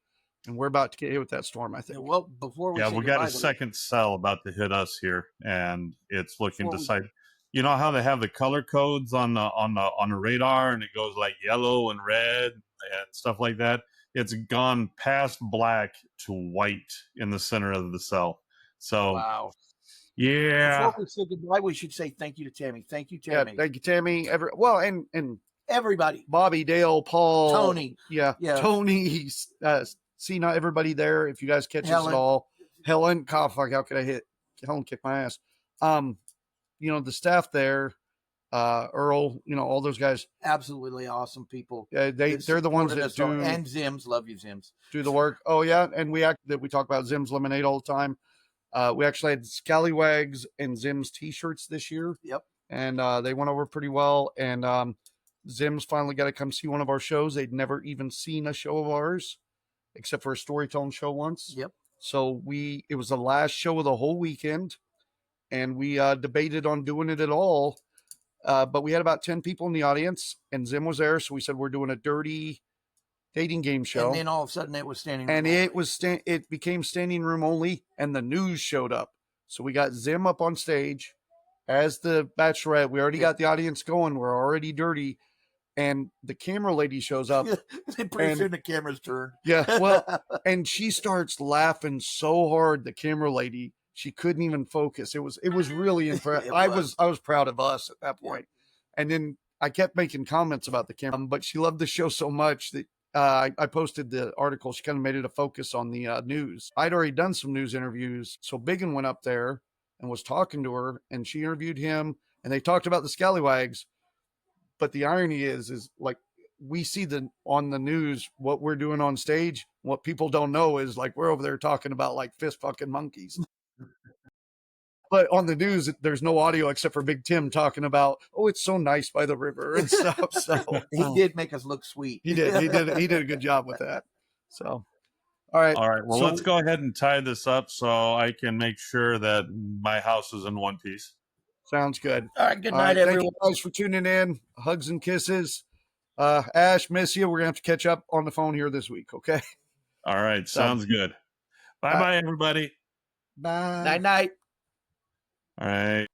and we're about to get hit with that storm, I think. Well, before we we got a second cell about to hit us here, and it's looking to decide. You know how they have the color codes on the radar, and it goes like yellow and red and stuff like that. It's gone past black to white in the center of the cell. So wow. Yeah. Before we say goodbye, we should say thank you to Tammy. Thank you, Yeah, Tammy. thank you, Tammy. And Everybody. Bobby, Dale, Paul, Tony. yeah. Tony, Cena, everybody there. If you guys catch us at all, Helen, God, fuck, how could I hit Helen? Kick my ass. The staff there, Earl, all those guys, Absolutely awesome people. they're the ones that do, and Zims, love you, Zims, do the work. Oh yeah, and we talk about Zims Lemonade all the time. We actually had Scallywags and Zims T-shirts this year. Yep. And they went over pretty well. And Zims finally got to come see one of our shows. They'd never even seen a show of ours, except for a storytelling show once. Yep. So it was the last show of the whole weekend, and we debated on doing it at all. But we had about 10 people in the audience, and Zim was there. So we said, we're doing a dirty dating game show. And then all of a sudden it was standing room and only. It became standing room only, and the news showed up. So we got Zim up on stage as the Bachelorette. We already got the audience going. We're already dirty. And the camera lady shows up. Pretty soon the camera's turned. Yeah, well, and she starts laughing so hard, the camera lady, she couldn't even focus. It was really impressive. I was proud of us at that point. And then I kept making comments about the camera, but she loved the show so much that I posted the article. She kind of made it a focus on the news. I'd already done some news interviews. So Biggin went up there and was talking to her, and she interviewed him, and they talked about the Scallywags. But the irony is like, we see on the news what we're doing on stage. What people don't know is like, we're over there talking about like fist fucking monkeys. But on the news, there's no audio except for Big Tim talking about, oh, it's so nice by the river and stuff. So he did make us look sweet. He did a good job with that. So, all right. Well, let's go ahead and tie this up so I can make sure that my house is in one piece. Sounds good. All right. Good night, everyone. Thank you guys for tuning in. Hugs and kisses. Ash, miss you. We're going to have to catch up on the phone here this week. Okay. All right. Sounds good. Bye-bye, everybody. Bye. Night-night. All right.